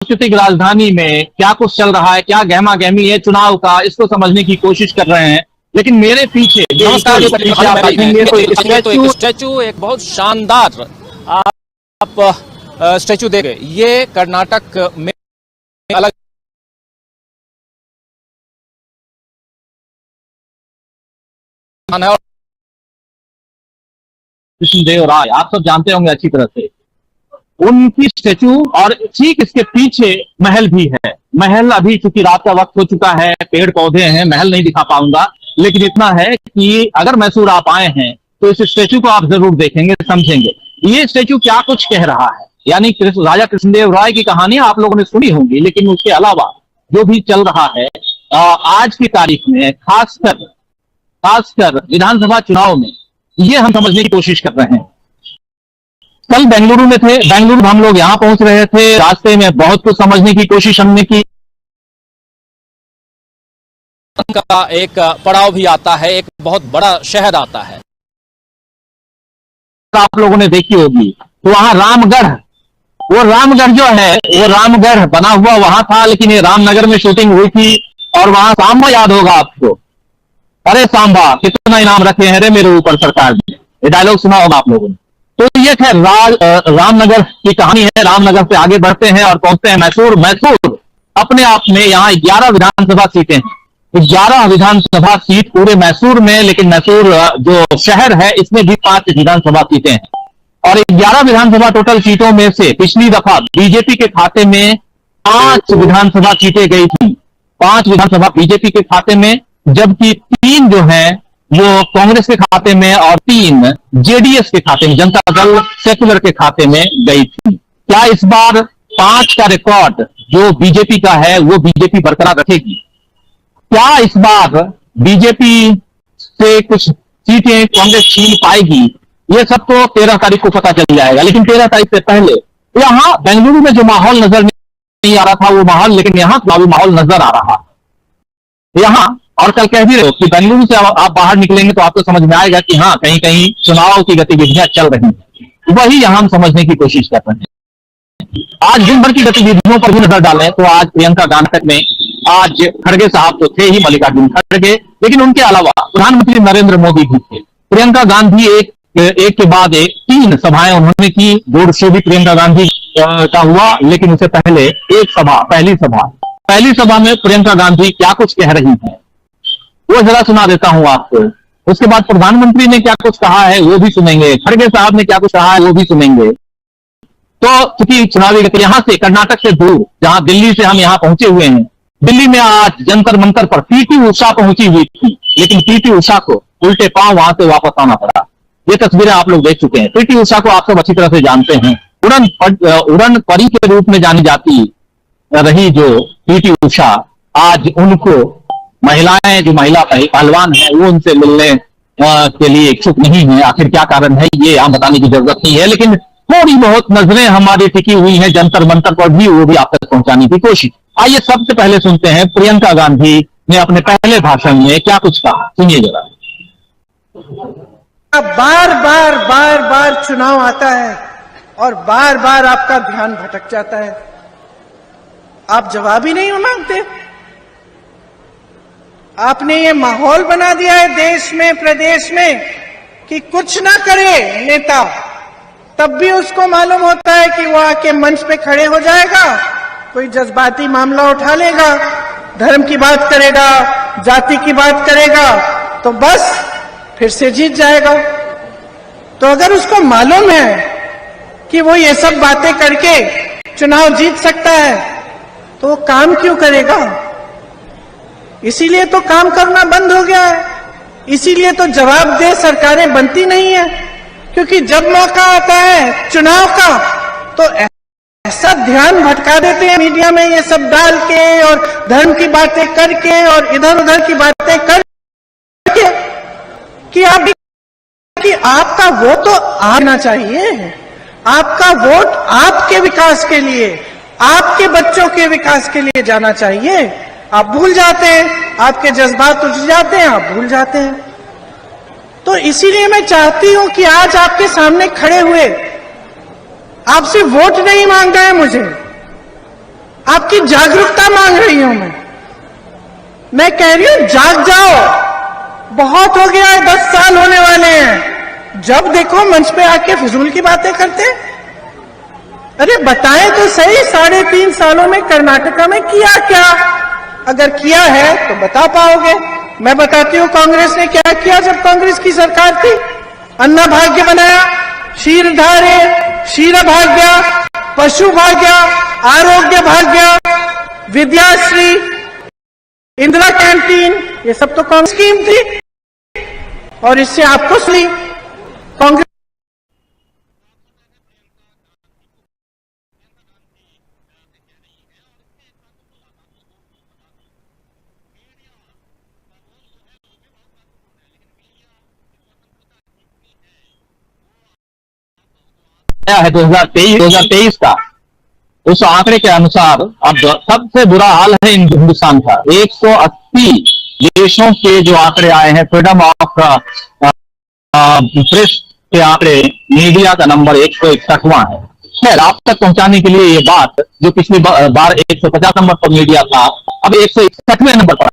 सांस्कृतिक राजधानी में क्या कुछ चल रहा है, क्या गहमा गहमी है चुनाव का, इसको समझने की कोशिश कर रहे हैं। लेकिन मेरे पीछे एक स्टैचू, एक बहुत शानदार आप स्टैचू देख रहे, ये कर्नाटक में अलग कृष्णदेव राय आप सब जानते होंगे अच्छी तरह से, उनकी स्टैचू, और ठीक इसके पीछे महल भी है। महल अभी चूंकि रात का वक्त हो चुका है, पेड़ पौधे हैं, महल नहीं दिखा पाऊंगा, लेकिन इतना है कि अगर मैसूर आप आए हैं तो इस स्टैचू को आप जरूर देखेंगे, समझेंगे ये स्टैचू क्या कुछ कह रहा है। यानी राजा कृष्णदेव राय की कहानियां आप लोगों ने सुनी होंगी, लेकिन उसके अलावा जो भी चल रहा है आज की तारीख में, खासकर विधानसभा चुनाव में, ये हम समझने की कोशिश कर रहे हैं। कल बेंगलुरु में थे, बेंगलुरु हम लोग यहां पहुंच रहे थे, रास्ते में बहुत कुछ समझने की कोशिश हमने की। का एक पड़ाव भी आता है, एक बहुत बड़ा शहर आता है, आप लोगों ने देखी होगी, तो वहां रामगढ़, वो रामगढ़ जो है वो रामगढ़ बना हुआ वहां था, लेकिन ये रामनगर में शूटिंग हुई थी। और वहां सांबा याद होगा आपको, अरे सांबा कितना इनाम रखे हैं रे मेरे ऊपर सरकार ने, ये डायलॉग सुना होगा आप लोगों ने। तो ये खैर रामनगर की कहानी है। रामनगर से आगे बढ़ते हैं और पहुंचते हैं मैसूर। मैसूर अपने आप में यहाँ 11 विधानसभा सीटें हैं, 11 विधानसभा सीट पूरे मैसूर में, लेकिन मैसूर जो शहर है इसमें भी 5 विधानसभा सीटें हैं। और 11 विधानसभा टोटल सीटों में से पिछली दफा बीजेपी के खाते में 5 विधानसभा सीटें गई थी, 5 विधानसभा बीजेपी के खाते में, जबकि 3 जो है वो कांग्रेस के खाते में और 3 जेडीएस के खाते में, जनता दल सेक्युलर के खाते में गई थी। क्या इस बार 5 का रिकॉर्ड जो बीजेपी का है वो बीजेपी बरकरार रखेगी? क्या इस बार बीजेपी से कुछ सीटें कांग्रेस छीन पाएगी? ये सब तो 13 तारीख को पता चल जाएगा। लेकिन 13 तारीख से पहले यहां बेंगलुरु में जो माहौल नजर नहीं आ रहा था वो माहौल, लेकिन यहां चुनावी माहौल नजर आ रहा यहां। और कल कह भी रहे हो कि बेंगलुरु से आप बाहर निकलेंगे तो आपको समझ में आएगा कि हाँ, कहीं कहीं चुनाव की गतिविधियां चल रही हैं। वही यहां हम समझने की कोशिश कर रहे हैं। आज दिन भर की गतिविधियों पर भी नजर डालें तो आज प्रियंका गांधी में, आज खड़गे साहब तो थे ही, मल्लिकार्जुन खड़गे, लेकिन उनके अलावा प्रधानमंत्री नरेंद्र मोदी भी थे। प्रियंका गांधी एक के बाद एक 3 सभाएं उन्होंने की। रोड शो भी प्रियंका गांधी का हुआ, लेकिन उससे पहले एक सभा, पहली सभा में प्रियंका गांधी क्या कुछ कह रही है वो जरा सुना देता हूं आपको। उसके बाद प्रधानमंत्री ने क्या कुछ कहा है वो भी सुनेंगे, खड़गे साहब ने क्या कुछ कहा है वो भी सुनेंगे। तो चूंकि चुनावी गति यहां से कर्नाटक से दूर, जहां दिल्ली से हम यहां पहुंचे हुए हैं, दिल्ली में आज जंतर मंतर पर पीटी उषा पहुंची हुई थी, लेकिन पीटी उषा को उल्टे पांव वहां से वापस आना पड़ा। ये तस्वीरें आप लोग देख चुके हैं। पीटी उषा को आप सब अच्छी तरह से जानते हैं, उड़न परी के रूप में जानी जाती रही जो पीटी उषा, आज उनको महिलाएं, जो महिला पहलवान है, वो उनसे मिलने के लिए इच्छुक नहीं है। आखिर क्या कारण है ये यहां बताने की जरूरत नहीं है, लेकिन थोड़ी बहुत नजरें हमारी टिकी हुई हैं जंतर मंतर पर भी, वो भी आप तक पहुंचाने की कोशिश। आइए सबसे पहले सुनते हैं प्रियंका गांधी ने अपने पहले भाषण में क्या कुछ कहा, सुनिए जरा। बार बार चुनाव आता है और बार बार आपका ध्यान भटक जाता है, आप जवाब ही नहीं मांगते। आपने ये माहौल बना दिया है देश में, प्रदेश में, कि कुछ ना करे नेता तब भी उसको मालूम होता है कि वो आके मंच पे खड़े हो जाएगा, कोई जज्बाती मामला उठा लेगा, धर्म की बात करेगा, जाति की बात करेगा, तो बस फिर से जीत जाएगा। तो अगर उसको मालूम है कि वो ये सब बातें करके चुनाव जीत सकता है तो वो काम क्यों करेगा? इसीलिए तो काम करना बंद हो गया है, इसीलिए तो जवाबदेह सरकारें बनती नहीं है, क्योंकि जब मौका आता है चुनाव का तो ऐसा ध्यान भटका देते हैं मीडिया में ये सब डाल के और धर्म की बातें करके और इधर उधर की बातें करके कि आपका वोट तो आना चाहिए, आपका वोट आपके विकास के लिए, आपके बच्चों के विकास के लिए जाना चाहिए। आप भूल जाते हैं, आपके जज्बात उठ जाते हैं, आप भूल जाते हैं। तो इसीलिए मैं चाहती हूं कि आज आपके सामने खड़े हुए आपसे वोट नहीं मांगना है मुझे, आपकी जागरूकता मांग रही हूं मैं कह रही हूं जाग जाओ, बहुत हो गया है, 10 साल होने वाले हैं। जब देखो मंच पे आके फिजूल की बातें करते। अरे बताएं तो सही, 3.5 सालों में कर्नाटका में किया क्या? अगर किया है तो बता पाओगे। मैं बताती हूं कांग्रेस ने क्या किया जब कांग्रेस की सरकार थी। अन्ना भाग्य बनाया, क्षीरधारे, क्षीर भाग्य, पशु भाग्य, आरोग्य भाग्य, विद्याश्री, इंदिरा कैंटीन, ये सब तो कांग्रेस स्कीम थी। और इससे आपको सुनी कांग्रेस है 2023 का। उस आंकड़े के अनुसार अब सबसे बुरा हाल है हिंदुस्तान का। 180 देशों के जो आंकड़े आए हैं, फ्रीडम ऑफ प्रेस के आंकड़े, मीडिया का नंबर 161वां है। खैर, आप तक पहुंचाने के लिए ये बात, जो पिछली बार 150 नंबर पर मीडिया था, अब 161वें नंबर पर,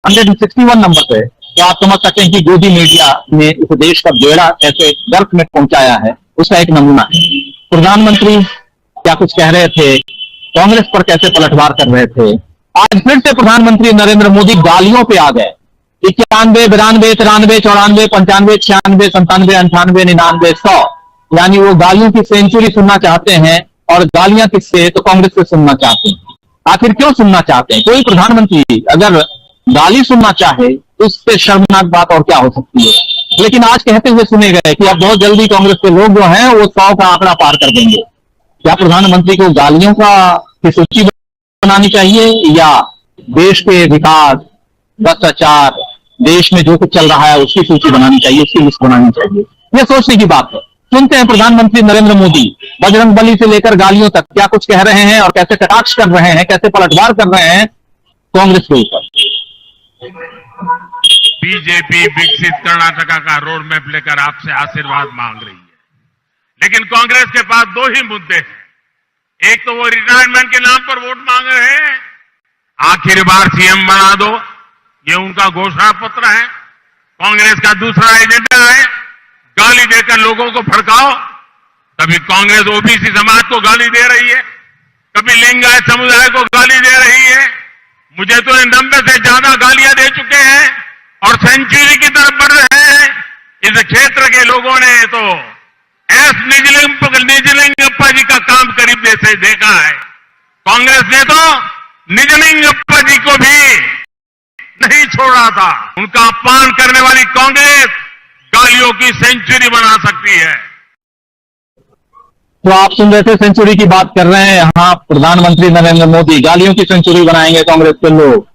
161 नंबर पे। तो आप समझ सकते हैं कि गोदी मीडिया ने इस देश का बेड़ा कैसे गर्क में पहुंचाया है, उसका एक नमूना है। प्रधानमंत्री क्या कुछ कह रहे थे, कांग्रेस पर कैसे पलटवार कर रहे थे। आज फिर से प्रधानमंत्री नरेंद्र मोदी गालियों पे आ गए। 91, 92, 93, 94, 95, 96, 97, 98, 99, 100, यानी वो गालियों की सेंचुरी सुनना चाहते हैं। और गालियां किससे? तो कांग्रेस से सुनना चाहते हैं। आखिर क्यों सुनना चाहते हैं? कोई प्रधानमंत्री अगर गाली सुनना चाहे तो उससे शर्मनाक बात और क्या हो सकती है। लेकिन आज कहते हुए सुने गए कि अब बहुत जल्दी कांग्रेस के लोग जो हैं वो 100 का आंकड़ा पार कर देंगे। क्या प्रधानमंत्री को गालियों की सूची बनानी चाहिए, या देश के विकास, भ्रष्टाचार, देश में जो कुछ चल रहा है उसकी सूची बनानी चाहिए, उसकी लिस्ट बनानी चाहिए? यह सोचने की बात है। सुनते हैं प्रधानमंत्री नरेंद्र मोदी बजरंगबली से लेकर गालियों तक क्या कुछ कह रहे हैं और कैसे कटाक्ष कर रहे हैं, कैसे पलटवार कर रहे हैं कांग्रेस के ऊपर। बीजेपी विकसित कर्नाटका का रोड मैप लेकर आपसे आशीर्वाद मांग रही है, लेकिन कांग्रेस के पास 2 ही मुद्दे हैं। एक तो वो रिटायरमेंट के नाम पर वोट मांग रहे हैं, आखिरी बार सीएम बना दो, ये उनका घोषणा पत्र है। कांग्रेस का दूसरा एजेंडा है गाली देकर लोगों को भड़काओ। कभी कांग्रेस ओबीसी समाज को गाली दे रही है, कभी लिंगायत समुदाय को गाली दे रही है। मुझे तो 90 से ज्यादा गालियां दे चुके हैं और सेंचुरी की तरफ बढ़ रहे हैं। इस क्षेत्र के लोगों ने तो एस निजलिंगप्पा जी का काम करीब से देखा है। कांग्रेस ने तो निजलिंगप्पा जी को भी नहीं छोड़ा था। उनका अपमान करने वाली कांग्रेस गालियों की सेंचुरी बना सकती है। तो आप सुन रहे थे, सेंचुरी की बात कर रहे हैं यहाँ प्रधानमंत्री नरेंद्र मोदी। गालियों की सेंचुरी बनाएंगे कांग्रेस के लोग।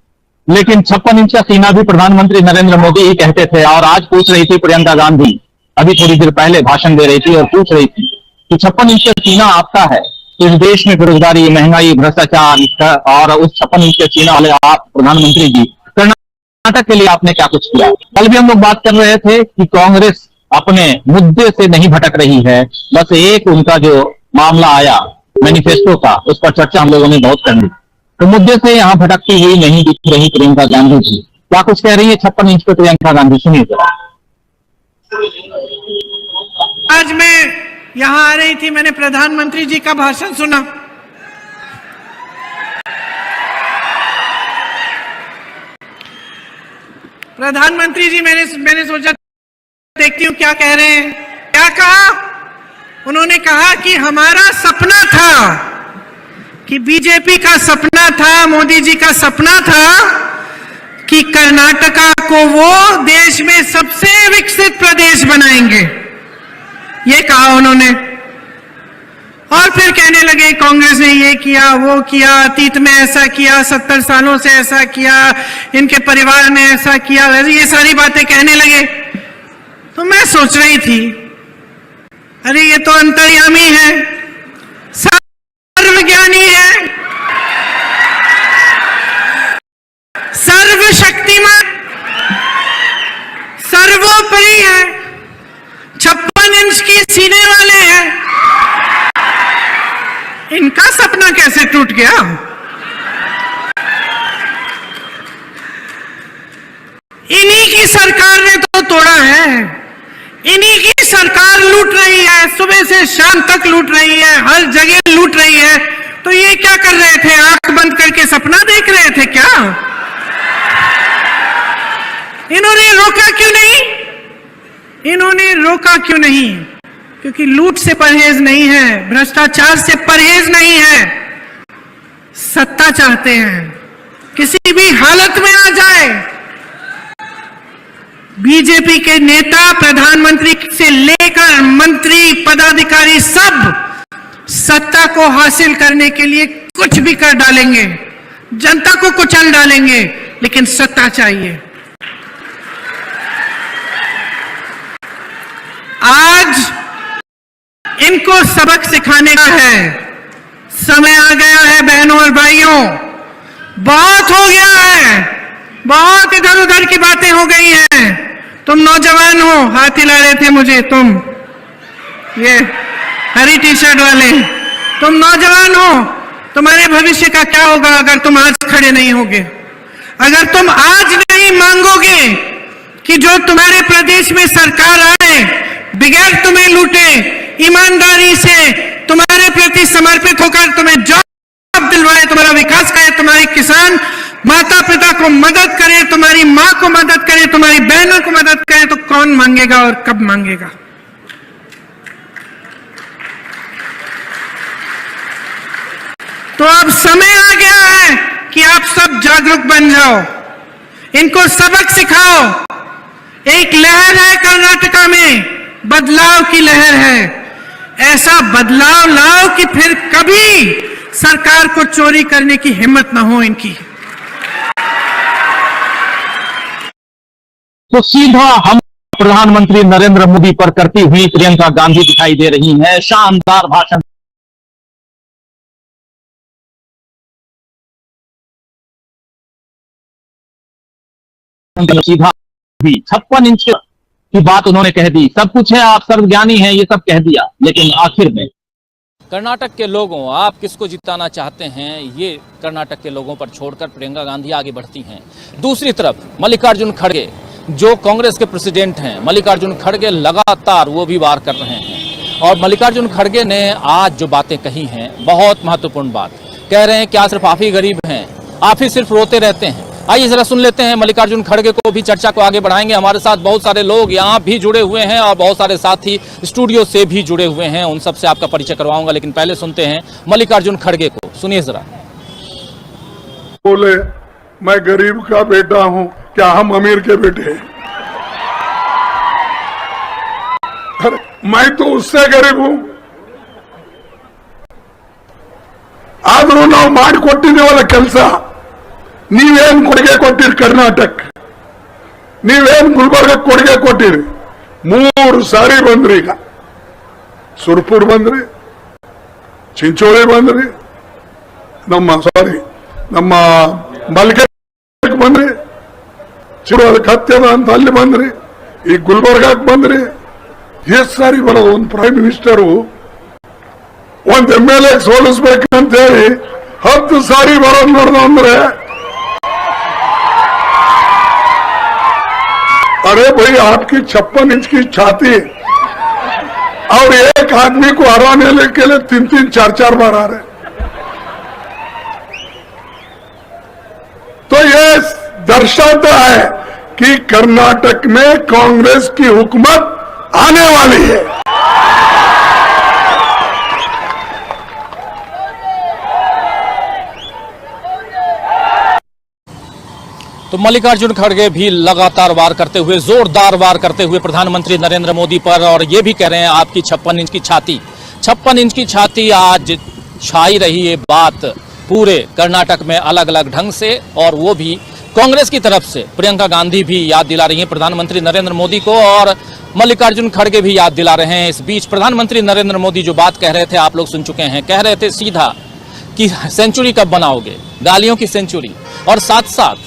लेकिन 56 इंच का सीना भी प्रधानमंत्री नरेंद्र मोदी ही कहते थे। और आज पूछ रही थी प्रियंका गांधी, अभी थोड़ी देर पहले भाषण दे रही थी और पूछ रही थी कि 56 इंच का सीना आपका है, इस देश में बेरोजगारी, महंगाई, भ्रष्टाचार, और उस 56 इंच के सीना वाले आप प्रधानमंत्री जी, कर्नाटक के लिए आपने क्या कुछ किया। कल भी हम लोग बात कर रहे थे कि कांग्रेस अपने मुद्दे से नहीं भटक रही है। बस एक उनका जो मामला आया मैनिफेस्टो का, उस पर चर्चा हम लोगों ने बहुत कर ली। तो मुद्दे से यहां भटकती हुई नहीं दिख रही प्रियंका गांधी जी। क्या कुछ कह रही है 56 इंच पे प्रियंका गांधी, सुनिए जरा। आज मैं यहां आ रही थी, मैंने प्रधानमंत्री जी का भाषण सुना। प्रधानमंत्री जी मैंने सोचा देखती हूं क्या कह रहे हैं। क्या कहा उन्होंने? कहा कि हमारा सपना था, कि बीजेपी का सपना था, मोदी जी का सपना था कि कर्नाटका को वो देश में सबसे विकसित प्रदेश बनाएंगे। ये कहा उन्होंने। और फिर कहने लगे कांग्रेस ने ये किया, वो किया, अतीत में ऐसा किया, 70 सालों से ऐसा किया, इनके परिवार ने ऐसा किया, ये सारी बातें कहने लगे। तो मैं सोच रही थी, अरे ये तो अंतर्यामी है, सर्वज्ञानी है, सर्वशक्तिमान, सर्वोपरि है, 56 इंच की सीने वाले हैं। इनका सपना कैसे टूट गया? की सरकार ने तो तोड़ा है, इन्हीं की सरकार लूट रही है, सुबह से शाम तक लूट रही है, हर जगह लूट रही है। तो ये क्या कर रहे थे, आंख बंद करके सपना देख रहे थे क्या? इन्होंने रोका क्यों नहीं? इन्होंने रोका क्यों नहीं? क्योंकि लूट से परहेज नहीं है, भ्रष्टाचार से परहेज नहीं है, सत्ता चाहते हैं, किसी भी हालत में आ जाए। बीजेपी के नेता प्रधानमंत्री से लेकर मंत्री पदाधिकारी सब सत्ता को हासिल करने के लिए कुछ भी कर डालेंगे, जनता को कुचल डालेंगे, लेकिन सत्ता चाहिए। आज इनको सबक सिखाने का है, समय आ गया है बहनों और भाइयों, बहुत हो गया है, बहुत इधर उधर की बातें हो गई हैं। तुम नौजवान हो, हाथ हिला रहे थे मुझे, तुम ये हरी टी शर्ट वाले, तुम नौजवान हो, तुम्हारे भविष्य का क्या होगा अगर तुम आज खड़े नहीं होगे, अगर तुम आज नहीं मांगोगे कि जो तुम्हारे प्रदेश में सरकार आए बगैर तुम्हें लूटे, ईमानदारी से तुम्हारे प्रति समर्पित होकर तुम्हें जॉब दिलवाए, तुम्हारा विकास करे, तुम्हारे किसान माता पिता को मदद करे, तुम्हारी मां को मदद करे, तुम्हारी बहनों को मदद करे, तो कौन मांगेगा और कब मांगेगा? तो अब समय आ गया है कि आप सब जागरूक बन जाओ, इनको सबक सिखाओ। एक लहर है कर्नाटका में, बदलाव की लहर है, ऐसा बदलाव लाओ कि फिर कभी सरकार को चोरी करने की हिम्मत ना हो इनकी। तो सीधा हम प्रधानमंत्री नरेंद्र मोदी पर करती हुई प्रियंका गांधी दिखाई दे रही हैं। शानदार भाषण सीधा भी 56 इंच की बात उन्होंने कह दी। सब कुछ है, आप सर्वज्ञानी हैं, ये सब कह दिया, लेकिन आखिर में कर्नाटक के लोगों, आप किसको जिताना चाहते हैं, ये कर्नाटक के लोगों पर छोड़कर प्रियंका गांधी आगे बढ़ती हैं। दूसरी तरफ मल्लिकार्जुन खड़गे जो कांग्रेस के प्रेसिडेंट हैं, मल्लिकार्जुन खड़गे लगातार वो भी वार कर रहे हैं। और मल्लिकार्जुन खड़गे ने आज जो बातें कही हैं, बहुत महत्वपूर्ण बात कह रहे हैं। क्या सिर्फ आप ही गरीब हैं, आप ही सिर्फ रोते रहते हैं? आइए जरा सुन लेते हैं मल्लिकार्जुन खड़गे को भी, चर्चा को आगे बढ़ाएंगे। हमारे साथ बहुत सारे लोग यहाँ भी जुड़े हुए हैं और बहुत सारे साथी स्टूडियो से भी जुड़े हुए हैं, उन सब से आपका परिचय करवाऊंगा, लेकिन पहले सुनते हैं मल्लिकार्जुन खड़गे को। सुनिए जरा। बोले मैं गरीब का बेटा हूं, क्या हम अमीर के बेटे हैं? अरे मैं तो उससे गरीब हूं। ಆದರೂ ನಾವು ಮಾಡಿಕೊಟ್ಟಿದ್ದೇವಲ್ಲ ಕೆಲಸ, ನೀವೇನು ಕೊಡುಗೆ ಕೊಟ್ಟಿರಿ ಕರ್ನಾಟಕ, ನೀವೇನು ಗುಲ್ಬರ್ಗಕ್ಕೆ ಕೊಡುಗೆ ಕೊಟ್ಟಿರಿ? 3 ಸಾರಿ ಬಂದ್ರಿ, ಈಗ ಸುರ್ಪುರ್ ಬಂದ್ರಿ, ಚಿಂಚೋಳಿ ಬಂದ್ರಿ, ನಮ್ಮ ಮಲ್ಕೆ ಬಂದ್ರಿ, ಚಿರೋದಕ್ಕೆ ಹತ್ಯದ ಅಂತ ಅಲ್ಲಿ ಬಂದ್ರಿ, ಈಗ ಗುಲ್ಬರ್ಗಕ್ಕೆ ಬಂದ್ರಿ. ಎಷ್ಟು ಸಾರಿ ಬರೋದು ಒಂದು ಪ್ರೈಮ್ ಮಿನಿಸ್ಟರು ಒಂದು MLA ಸೋಲಿಸ್ಬೇಕಂತ ಹೇಳಿ 10 ಸಾರಿ ಬರೋದು ನೋಡ್ದ ಅಂದ್ರೆ, अरे भाई आपकी 56 इंच की छाती और एक आदमी को हराने के लिए 3-3, 4-4 बार आ रहे, तो ये दर्शाता है कि कर्नाटक में कांग्रेस की हुकूमत आने वाली है। तो मल्लिकार्जुन खड़गे भी लगातार वार करते हुए, जोरदार वार करते हुए प्रधानमंत्री नरेंद्र मोदी पर, और ये भी कह रहे हैं आपकी 56 इंच की छाती, 56 इंच की छाती आज छाई रही ये बात पूरे कर्नाटक में अलग अलग ढंग से, और वो भी कांग्रेस की तरफ से। प्रियंका गांधी भी याद दिला रही हैं प्रधानमंत्री नरेंद्र मोदी को, और मल्लिकार्जुन खड़गे भी याद दिला रहे हैं। इस बीच प्रधानमंत्री नरेंद्र मोदी जो बात कह रहे थे, आप लोग सुन चुके हैं, कह रहे थे सीधा कि सेंचुरी कब बनाओगे, गालियों की सेंचुरी। और साथ साथ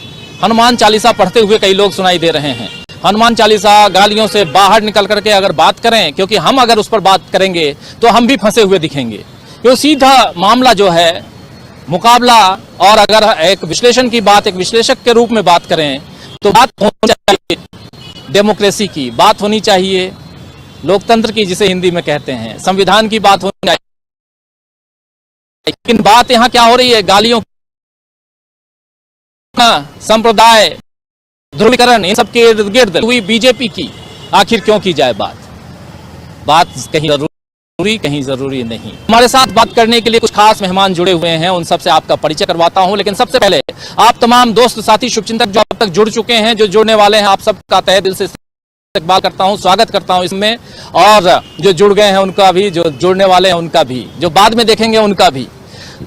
हनुमान चालीसा पढ़ते हुए कई लोग सुनाई दे रहे हैं। हनुमान चालीसा गालियों से बाहर निकल करके अगर बात करें, क्योंकि हम अगर उस पर बात करेंगे तो हम भी फंसे हुए दिखेंगे, क्यों सीधा मामला जो है मुकाबला। और अगर एक विश्लेषण की बात, एक विश्लेषक के रूप में बात करें, तो तो बात होनी चाहिए डेमोक्रेसी की, बात होनी चाहिए लोकतंत्र की, जिसे हिंदी में कहते हैं, संविधान की बात होनी चाहिए। लेकिन बात यहां क्या हो रही है? गालियों, संप्रदाय, ध्रुवीकरण, इन सब के इर्द गिर्द हुई बीजेपी की आखिर क्यों की जाए बात कहीं जरूरी, कहीं जरूरी नहीं। हमारे साथ बात करने के लिए कुछ खास मेहमान जुड़े हुए हैं, उन सबसे आपका परिचय करवाता हूं। लेकिन सबसे पहले आप तमाम दोस्त साथी शुभचिंतक जो अब तक जुड़ चुके हैं, जो जुड़ने वाले हैं, आप सबका तहे दिल से इस्तकबाल करता हूं, स्वागत करता हूं इसमें। और जो जुड़ गए हैं उनका भी, जो जुड़ने वाले हैं उनका भी, जो बाद में देखेंगे उनका भी।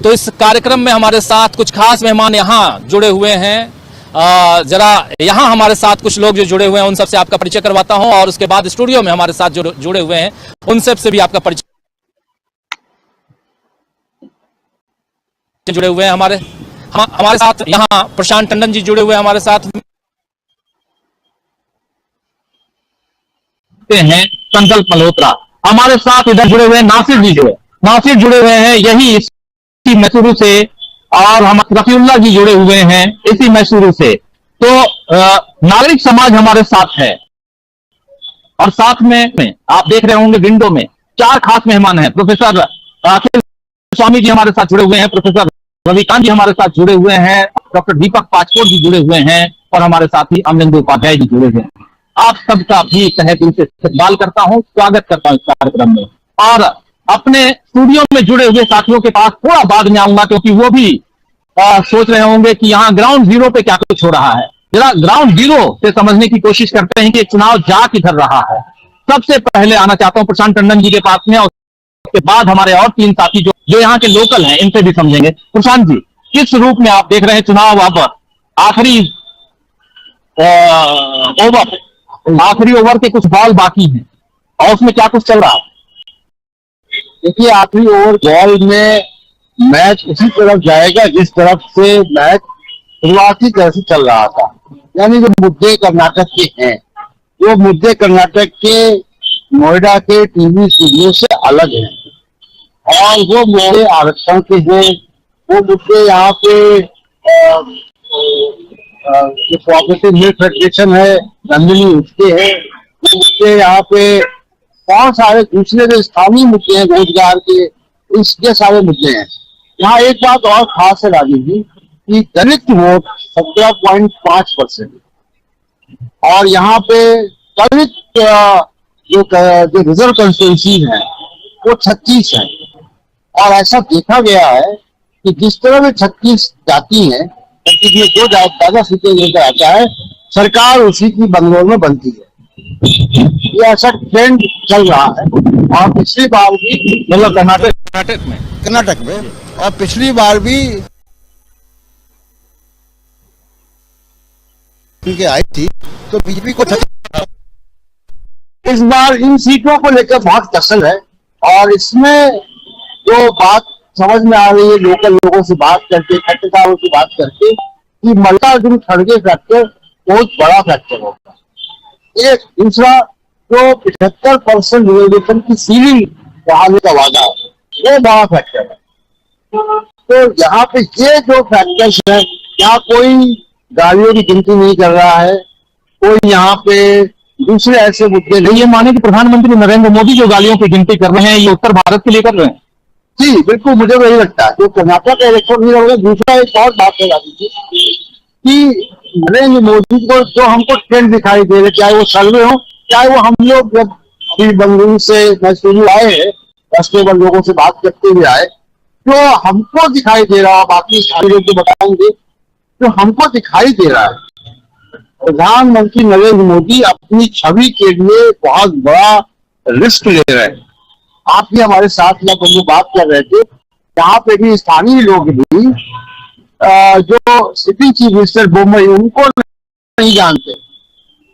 तो इस कार्यक्रम में हमारे साथ कुछ खास मेहमान यहाँ जुड़े हुए हैं। जरा यहाँ हमारे साथ कुछ लोग जो जुड़े हुए हैं उन सबसे आपका परिचय करवाता हूं, और उसके बाद स्टूडियो में हमारे साथ जो जुड़े हुए हैं उन सबसे भी आपका परिचय जुड़े हुए हैं। हमारे साथ यहाँ प्रशांत टंडन जी जुड़े हुए हैं हमारे साथ हैं। संकल्प मल्होत्रा हमारे साथ इधर जुड़े हुए हैं। नासिर जी जुड़े हुए हैं यही इसी मैसूरू से, और हम रफीउल्लाह जी जुड़े हुए हैं इसी मैसूरू से। तो नागरिक समाज हमारे साथ है, और साथ में आप देख रहे होंगे विंडो में 4 खास मेहमान हैं। प्रोफेसर अखिल स्वामी जी हमारे साथ जुड़े हुए हैं, प्रोफेसर रविकांत जी हमारे साथ जुड़े हुए हैं, डॉक्टर दीपक पाचकोट जी जुड़े हुए हैं, और हमारे साथ ही अमरेंद्र उपाध्याय जी जुड़े हुए हैं। आप सबका भी तहे दिल से इस्तकबाल करता हूं, स्वागत करता हूं इस कार्यक्रम में। और अपने स्टूडियो में जुड़े हुए साथियों के पास थोड़ा बाद में आऊंगा, क्योंकि वो भी सोच रहे होंगे कि यहाँ ग्राउंड जीरो पे क्या कुछ हो रहा है। जरा ग्राउंड जीरो से समझने की कोशिश करते हैं कि चुनाव जा किधर रहा है। सबसे पहले आना चाहता हूं प्रशांत टंडन जी के पास में, और उसके बाद हमारे और 3 साथी जो यहाँ के लोकल हैं इनसे भी समझेंगे। प्रशांत जी, किस रूप में आप देख रहे हैं चुनाव? अब आखिरी ओवर के कुछ बॉल बाकी हैं, और उसमें क्या कुछ चल रहा है? देखिए, आखिरी ओवर बॉल में मैच उसी तरफ जाएगा जिस तरफ से मैच शुरुआती तरह से चल रहा था। यानी जो मुद्दे कर्नाटक के हैं, वो मुद्दे कर्नाटक के नोएडा के टीवी स्टूडियो से अलग हैं, और वो मुद्दे आरक्षण के हैं। वो मुद्दे यहाँ पे जो कोऑपरेटिव मिल्क फेडरेशन है नंदिनी, उसके हैं। वो मुद्दे यहाँ पे बहुत सारे दूसरे जो स्थानीय मुद्दे हैं, रोजगार के, इसके सारे मुद्दे हैं। यहाँ एक बात और खास है राजीव जी, कि दलित वोट 17.5%, और यहाँ पे दलित जो रिजर्व कंस्टिट्यूंसी है वो 36 है। और ऐसा देखा गया है कि जिस तरह में 36 जाती हैं, 36 में 2 ज्यादा सीटें लेकर आता है, सरकार उसी की बंगलोर में बनती है। ये ऐसा ट्रेंड चल रहा है। और पिछली बार भी, मतलब कर्नाटक में, और पिछली बार भी उनके आई थी, तो बीजेपी को इस बार इन सीटों को लेकर बहुत कसर है। और इसमें जो बात समझ में आ रही है लोकल लोगों से बात करके, खट्टेदारों से बात करके, कि मल्लिकार्जुन खड़गे फैक्टर बहुत बड़ा फैक्टर होगा। एक दूसरा, जो 75% रिजर्वेशन की सीलिंग बढ़ाने का वादा है, वो बड़ा फैक्टर है। तो यहाँ पे ये जो फैक्टर्स है, यहाँ कोई गाड़ियों की गिनती नहीं कर रहा है, कोई यहाँ पे दूसरे ऐसे मुद्दे नहीं। ये माने कि प्रधानमंत्री नरेंद्र मोदी जो गालियों की गिनती कर रहे हैं, ये उत्तर भारत के लिए कर रहे हैं? जी बिल्कुल, मुझे वही लगता है। जो कर्नाटक का इलेक्शन नहीं होगा। दूसरा एक और बात है राजीव जी, कि नरेंद्र मोदी को जो हमको ट्रेंड दिखाई दे रहे, चाहे वो सर्वे हो, चाहे वो हम लोग जब अभी बंगलुरु से मैसूरू आए हैं, रास्ते पर लोगों से बात करते हुए आए, जो हमको दिखाई दे रहा है, बाकी सारे लोग जो बताएंगे, जो हमको दिखाई दे रहा है, प्रधानमंत्री नरेंद्र मोदी अपनी छवि के लिए बहुत बड़ा रिस्क ले रहे हैं। आप भी हमारे साथ जब हम लोग बात कर रहे थे, यहाँ पे भी स्थानीय लोग भी जो सिटी चीफ मिनिस्टर मुंबई, उनको नहीं जानते,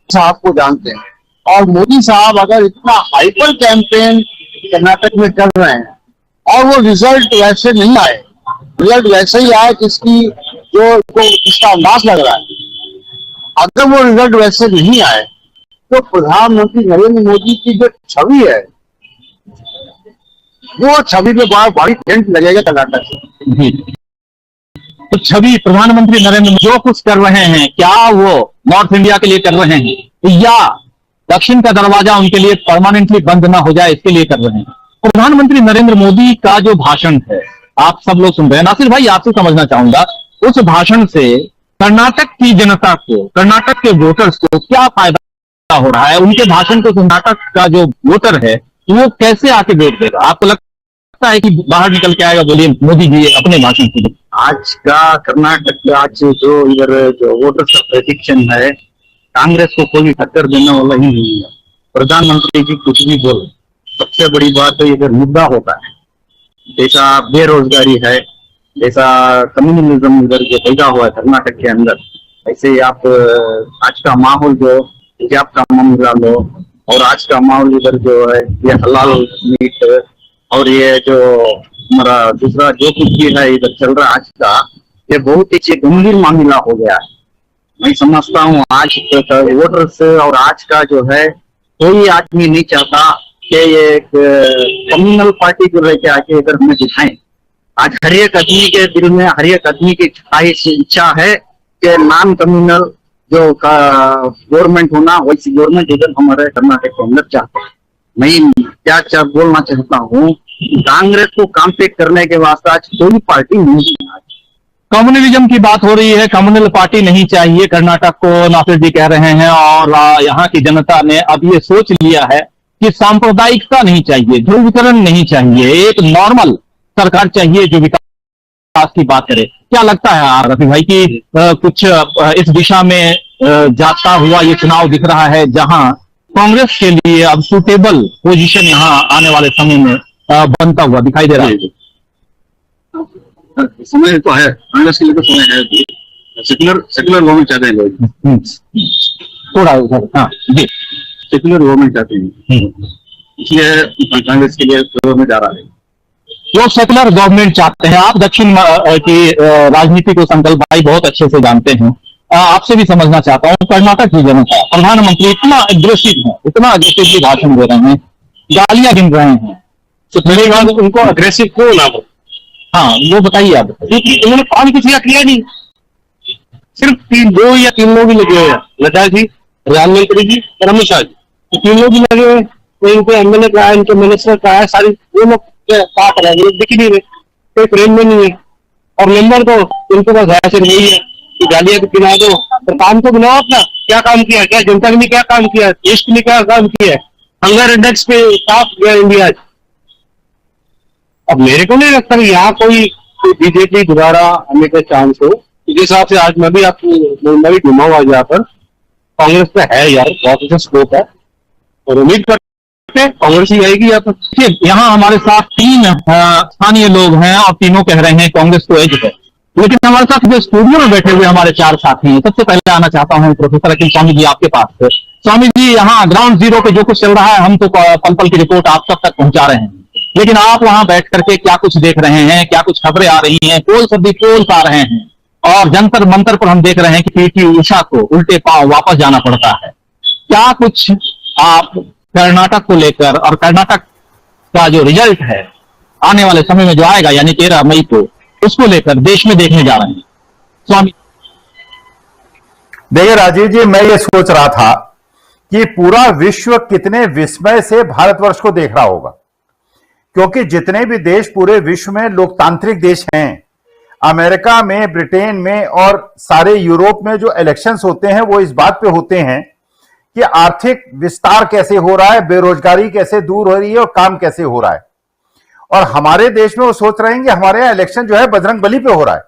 साहब को जानते हैं। और मोदी साहब अगर इतना हाइपर कैंपेन कर्नाटक में कर रहे हैं, और वो रिजल्ट वैसे नहीं आए, रिजल्ट वैसे ही आए जिसका अंदाज लग रहा है, अगर वो रिजल्ट वैसे नहीं आए, तो प्रधानमंत्री नरेंद्र मोदी की जो छवि है, वो छवि में बड़ा भारी डेंट लगेगा कर्नाटक से। तो छवि प्रधानमंत्री नरेंद्र मोदी जो कुछ कर रहे हैं, क्या वो नॉर्थ इंडिया के लिए कर रहे हैं या दक्षिण का दरवाजा उनके लिए परमानेंटली बंद ना हो जाए इसके लिए कर रहे हैं? प्रधानमंत्री नरेंद्र मोदी का जो भाषण है, आप सब लोग सुन रहे हैं। नासिर भाई, आपसे समझना चाहूंगा, उस भाषण से कर्नाटक की जनता को, कर्नाटक के वोटर्स को क्या फायदा हो रहा है? उनके भाषण को कर्नाटक का जो वोटर है वो कैसे आके वोट देगा? आपको लगता है कि बाहर निकल के आएगा? बोलिए मोदी जी अपने भाषण से। आज का कर्नाटक, आज जो इधर जो वोटर्स का प्रेडिक्शन है, कांग्रेस को कोई टक्कर देने वाला ही नहीं है। प्रधानमंत्री जी कुछ भी बोले, सबसे बड़ी बात तो इधर मुद्दा होता है। जैसा बेरोजगारी है, जैसा कम्युनलिज्म इधर जो पैदा हुआ है कर्नाटक के अंदर, ऐसे आप आज का माहौल जो हिजाब का मामला लो, और आज का माहौल इधर जो है ये हलाल मीट, और ये जो हमारा दूसरा जो कुछ भी है इधर चल रहा है आज का, ये बहुत ही गंभीर मामला हो गया है। मैं समझता हूँ आज वोटर्स और आज का जो है कोई आदमी नहीं चाहता कि ये एक कम्युनल पार्टी को लेके आके इधर हमें दिखाएं। आज हर एक आदमी के दिल में, हर एक आदमी की इच्छा है कि नॉन कम्युनल जो गवर्नमेंट होना, वैसी गवर्नमेंट इधर हमारे कर्नाटक के अंदर चाहते हैं। मैं क्या बोलना चाहता हूँ, कांग्रेस को कॉम्पीट करने के वास्ते आज कोई पार्टी नहीं है। आज कम्युनलिज्म की बात हो रही है, कम्युनल पार्टी नहीं चाहिए कर्नाटक को, नासिर जी कह रहे हैं। और यहाँ की जनता ने अब ये सोच लिया है कि सांप्रदायिकता नहीं चाहिए, ध्रुवीकरण नहीं चाहिए, एक नॉर्मल सरकार चाहिए जो विकास की बात करे। क्या लगता है रफी भाई कि कुछ इस दिशा में जाता हुआ ये चुनाव दिख रहा है, जहां कांग्रेस के लिए अब सुटेबल पोजीशन यहाँ आने वाले समय में बनता हुआ दिखाई दे रहा है? समय तो है, कांग्रेस के लिए तो समय है। सेकुलर गवर्नमेंट चाहते हैं लोग, थोड़ा हाँ जी, सेकुलर गवर्नमेंट चाहते हैं, इसलिए कांग्रेस के लिए गवर्नमेंट जा रहा है। लोग सेकुलर गवर्नमेंट चाहते हैं। आप दक्षिण की राजनीति को संकल्प भाई बहुत अच्छे से जानते हैं। आपसे भी समझना चाहता हूँ, कर्नाटक की जनता, प्रधानमंत्री इतना एग्रेसिव है, इतना एग्रेसिवली भाषण दे रहे हैं, गालियां गिन रहे हैं, तो मेरी बात उनको एग्रेसिव क्यों ना हो? हाँ वो बताइए आप। क्योंकि उन्होंने काम कुछ किया नहीं, सिर्फ 2 या 3 लोग ही लगे हुए हैं, नड्डा जी, प्रधानमंत्री जी और अमित शाह जी, तो 3 लोग ही लगे हुए हैं। इनके एमएलए का है, इनके मिनिस्टर का है, सारी वो लोग क्या कर रहे हैं, दिख ही नहीं रहे, कोई फ्रेम में नहीं है। और नंबर तो इनको बस ऐसे नहीं है कि गालियां भी गिना दो, तो काम तो गिनाओ अपना, क्या काम किया, क्या जनता के लिए क्या काम किया, देश के लिए क्या काम किया है। हंगर इंडेक्स पे टॉप गया इंडिया। अब मेरे को नहीं लगता कि यहाँ कोई बीजेपी दोबारा आने का चांस हो। इस हिसाब से आज मैं भी घुमाऊँ आज यहाँ पर, कांग्रेस पे है यार बहुत अच्छा स्कोप है, और उम्मीद करते हैं कांग्रेस ही आएगी यहाँ पर। यहाँ हमारे साथ 3 स्थानीय लोग हैं और तीनों कह रहे हैं कांग्रेस को एज है। लेकिन हमारे साथ जो स्टूडियो में बैठे हुए हमारे 4 साथी हैं, सबसे पहले आना चाहता हूँ प्रोफेसर अखिल स्वामी जी आपके पास से। स्वामी जी, यहाँ ग्राउंड जीरो पे जो कुछ चल रहा है, हम तो पल पल की रिपोर्ट आप सब तक पहुंचा रहे हैं, लेकिन आप वहां बैठ करके क्या कुछ देख रहे हैं, क्या कुछ खबरें आ रही हैं, पोल आ रहे हैं, और जंतर मंतर पर हम देख रहे हैं कि पीटी उषा को उल्टे पांव वापस जाना पड़ता है। क्या कुछ आप कर्नाटक को लेकर और कर्नाटक का जो रिजल्ट है आने वाले समय में जो आएगा, यानी 13 मई को, उसको लेकर देश में देखने जा रहे हैं? स्वामी देखिए राजीव जी, मैं ये सोच रहा था कि पूरा विश्व कितने विस्मय से भारतवर्ष को देख रहा होगा, क्योंकि जितने भी देश पूरे विश्व में लोकतांत्रिक देश हैं, अमेरिका में, ब्रिटेन में और सारे यूरोप में जो इलेक्शंस होते हैं वो इस बात पे होते हैं कि आर्थिक विस्तार कैसे हो रहा है, बेरोजगारी कैसे दूर हो रही है और काम कैसे हो रहा है। और हमारे देश में वो सोच रहे हैं कि हमारे यहाँ इलेक्शन जो है बजरंग बली पे हो रहा है,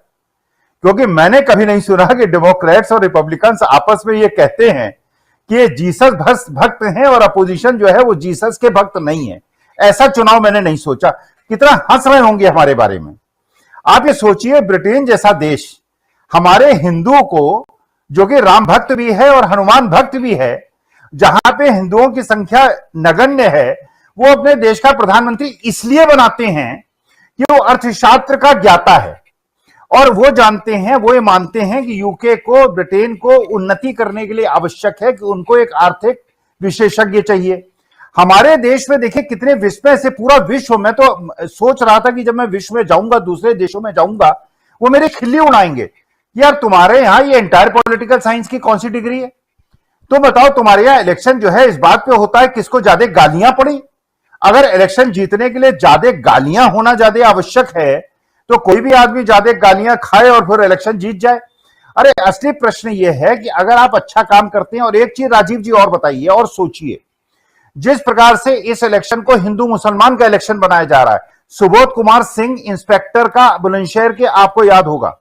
क्योंकि मैंने कभी नहीं सुना कि डेमोक्रेट्स और रिपब्लिकन्स आपस में ये कहते हैं कि ये जीसस भक्त हैं और अपोजिशन जो है वो जीसस के भक्त नहीं है। ऐसा चुनाव मैंने नहीं सोचा। कितना हंस रहे होंगे हमारे बारे में। आप ये सोचिए, ब्रिटेन जैसा देश हमारे हिंदुओं को, जो कि राम भक्त भी है और हनुमान भक्त भी है, जहां पे हिंदुओं की संख्या नगण्य है, वो अपने देश का प्रधानमंत्री इसलिए बनाते हैं कि वो अर्थशास्त्र का ज्ञाता है और वो जानते हैं, वो ये मानते हैं कि यूके को, ब्रिटेन को उन्नति करने के लिए आवश्यक है कि उनको एक आर्थिक विशेषज्ञ चाहिए। हमारे देश में देखिए कितने विस्मय से पूरा विश्व, मैं तो सोच रहा था कि जब मैं विश्व में जाऊंगा, दूसरे देशों में जाऊंगा, वो मेरी खिल्ली उड़ाएंगे। यार तुम्हारे यहां ये एंटायर पॉलिटिकल साइंस की कौन सी डिग्री है? तो बताओ तुम्हारे यहां इलेक्शन जो है इस बात पे होता है किसको ज्यादा गालियां पड़ी। अगर इलेक्शन जीतने के लिए ज्यादा गालियां होना ज्यादा आवश्यक है तो कोई भी आदमी ज्यादा गालियां खाए और फिर इलेक्शन जीत जाए। अरे असली प्रश्न यह है कि अगर आप अच्छा काम करते हैं, और एक चीज राजीव जी और बताइए और सोचिए, जिस प्रकार से इस इलेक्शन को हिंदू मुसलमान का इलेक्शन बनाया जा रहा है, सुबोध कुमार सिंह इंस्पेक्टर का बुलंदशहर के आपको याद होगा,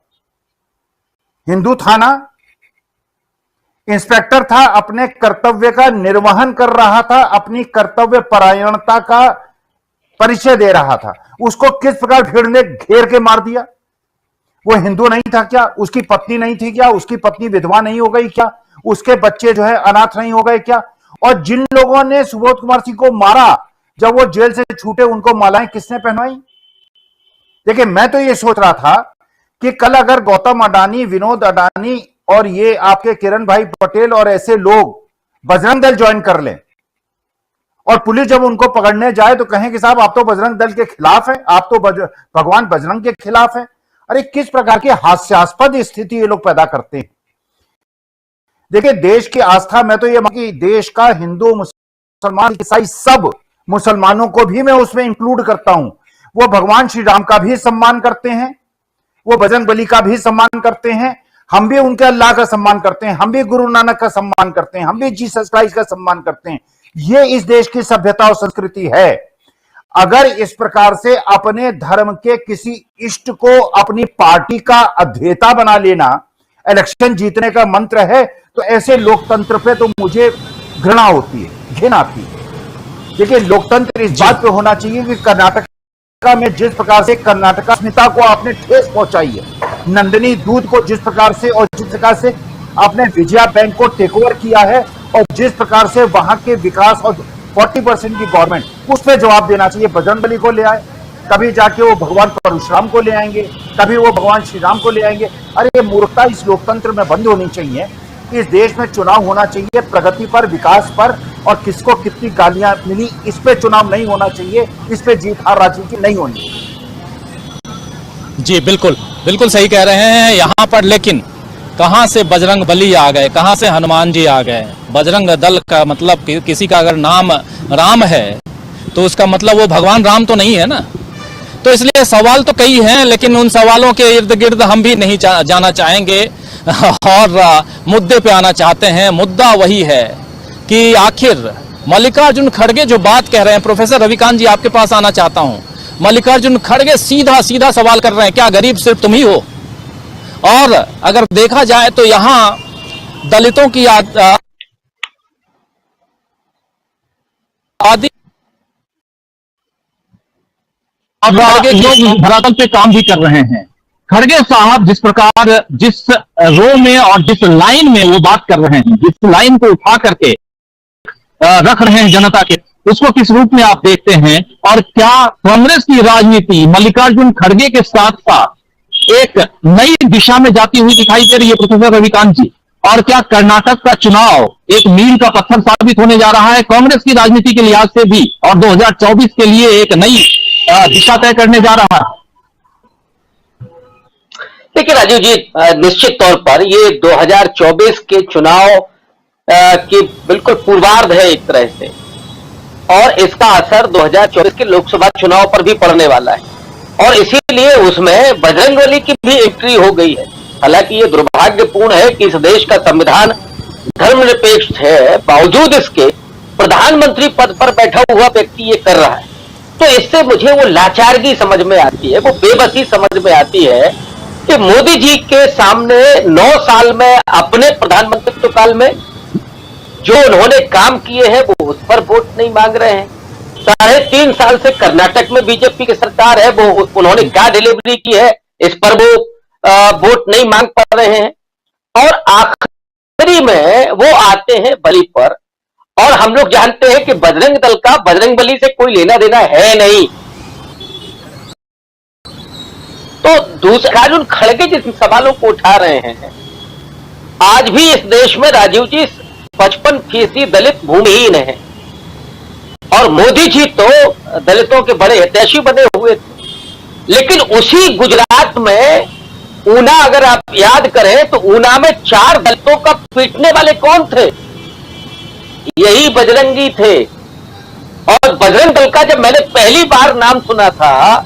हिंदू थाना इंस्पेक्टर था, अपने कर्तव्य का निर्वहन कर रहा था, अपनी कर्तव्य परायणता का परिचय दे रहा था, उसको किस प्रकार भीड़ ने घेर के मार दिया। वो हिंदू नहीं था क्या? उसकी पत्नी नहीं थी क्या? उसकी पत्नी विधवा नहीं हो गई क्या? उसके बच्चे जो है अनाथ नहीं हो गए क्या? और जिन लोगों ने सुबोध कुमार सिंह को मारा, जब वो जेल से छूटे, उनको मालाएं किसने पहनवाई? देखिए, मैं तो ये सोच रहा था कि कल अगर गौतम अडानी, विनोद अडानी और ये आपके किरण भाई पटेल और ऐसे लोग बजरंग दल ज्वाइन कर लें और पुलिस जब उनको पकड़ने जाए तो कहें कि साहब आप तो बजरंग दल के खिलाफ हैं, आप तो भगवान बजरंग के खिलाफ हैं। अरे किस प्रकार की हास्यास्पद स्थिति ये लोग पैदा करते हैं। देखिए, देश की आस्था, मैं तो ये कि देश का हिंदू मुसलमान ईसाई सब मुसलमानों को भी मैं उसमें इंक्लूड करता हूं। वो भगवान श्री राम का भी सम्मान करते हैं, वो बजरंग बली का भी सम्मान करते हैं, हम भी उनके अल्लाह का सम्मान करते हैं, हम भी गुरु नानक का सम्मान करते हैं, हम भी जीसस क्राइस्ट का सम्मान करते हैं। ये इस देश की सभ्यता और संस्कृति है। अगर इस प्रकार से अपने धर्म के किसी इष्ट को अपनी पार्टी का अध्येता बना लेना इलेक्शन जीतने का मंत्र है, तो ऐसे लोकतंत्र पे तो मुझे घृणा होती है, घिन आती है। देखिए, लोकतंत्र इस बात पे होना चाहिए कि कर्नाटका में जिस प्रकार से कर्नाटका अस्मिता को आपने ठेस पहुंचाई है, नंदिनी दूध को जिस प्रकार से और जिस प्रकार से आपने विजया बैंक को टेक ओवर किया है, और जिस प्रकार से वहां के विकास और 40% की गवर्नमेंट, उस पर जवाब देना चाहिए। बजरंग बली को ले आए, कभी जाके वो भगवान परशुराम को ले आएंगे, कभी वो भगवान श्री राम को ले आएंगे। अरे ये मूर्खता इस लोकतंत्र में बंद होनी चाहिए। इस देश में चुनाव होना चाहिए प्रगति पर, विकास पर, और किसको कितनी गालियां मिली इस पे चुनाव नहीं होना चाहिए, इस पे जीत हार राजनीति नहीं होनी चाहिए। जी बिल्कुल बिल्कुल सही कह रहे हैं यहाँ पर। लेकिन कहां से बजरंग बली आ गए, कहां से हनुमान जी आ गए? बजरंग दल का मतलब किसी का अगर नाम राम है तो उसका मतलब वो भगवान राम तो नहीं है ना। तो इसलिए सवाल तो कई हैं, लेकिन उन सवालों के इर्द गिर्द हम भी नहीं जाना चाहेंगे और मुद्दे पे आना चाहते हैं। मुद्दा वही है कि आखिर मल्लिकार्जुन खड़गे जो बात कह रहे हैं, प्रोफेसर रविकांत जी आपके पास आना चाहता हूं। मल्लिकार्जुन खड़गे सीधा सीधा सवाल कर रहे हैं, क्या गरीब सिर्फ तुम ही हो? और अगर देखा जाए तो यहां दलितों की आदि लोग धरातल पे काम भी कर रहे हैं। खड़गे साहब जिस प्रकार, जिस रो में और जिस लाइन में वो बात कर रहे हैं, जिस लाइन को उठा करके रख रहे हैं जनता के, उसको किस रूप में आप देखते हैं? और क्या कांग्रेस की राजनीति मल्लिकार्जुन खड़गे के साथ साथ एक नई दिशा में जाती हुई दिखाई दे रही है, प्रोफेसर रविकांत जी? और क्या कर्नाटक का चुनाव एक मील का पत्थर साबित होने जा रहा है कांग्रेस की राजनीति के लिहाज से भी, और 2024 के लिए एक नई दिशा तय करने जा रहा है? देखिए राजीव जी, निश्चित तौर पर ये 2024 के चुनाव की बिल्कुल पूर्वार्ध है एक तरह से, और इसका असर 2024 के लोकसभा चुनाव पर भी पड़ने वाला है, और इसीलिए उसमें बजरंगबली की भी एंट्री हो गई है। हालांकि ये दुर्भाग्यपूर्ण है कि इस देश का संविधान धर्मनिरपेक्ष है, बावजूद इसके प्रधानमंत्री पद पर बैठा हुआ व्यक्ति ये कर रहा है। तो इससे मुझे वो लाचारगी समझ में आती है, वो बेबसी समझ में आती है कि मोदी जी के सामने 9 साल में अपने प्रधानमंत्रित्व काल में जो उन्होंने काम किए हैं वो उस पर वोट नहीं मांग रहे हैं। 3.5 साल से कर्नाटक में बीजेपी की सरकार है, वो उन्होंने क्या डिलीवरी की है इस पर वो वोट नहीं मांग पा रहे हैं, और आखिरी में वो आते हैं बली पर। और हम लोग जानते हैं कि बजरंग दल का बजरंग बली से कोई लेना देना है नहीं। तो दूसरा अर्जुन खड़गे जिस सवालों को उठा रहे हैं, आज भी इस देश में राजीव जी 55% दलित भूमिहीन है, और मोदी जी तो दलितों के बड़े हितैषी बने हुए थे। लेकिन उसी गुजरात में ऊना अगर आप याद करें तो ऊना में 4 दलितों का पीटने वाले कौन थे? यही बजरंगी थे। और बजरंग दल का जब मैंने पहली बार नाम सुना था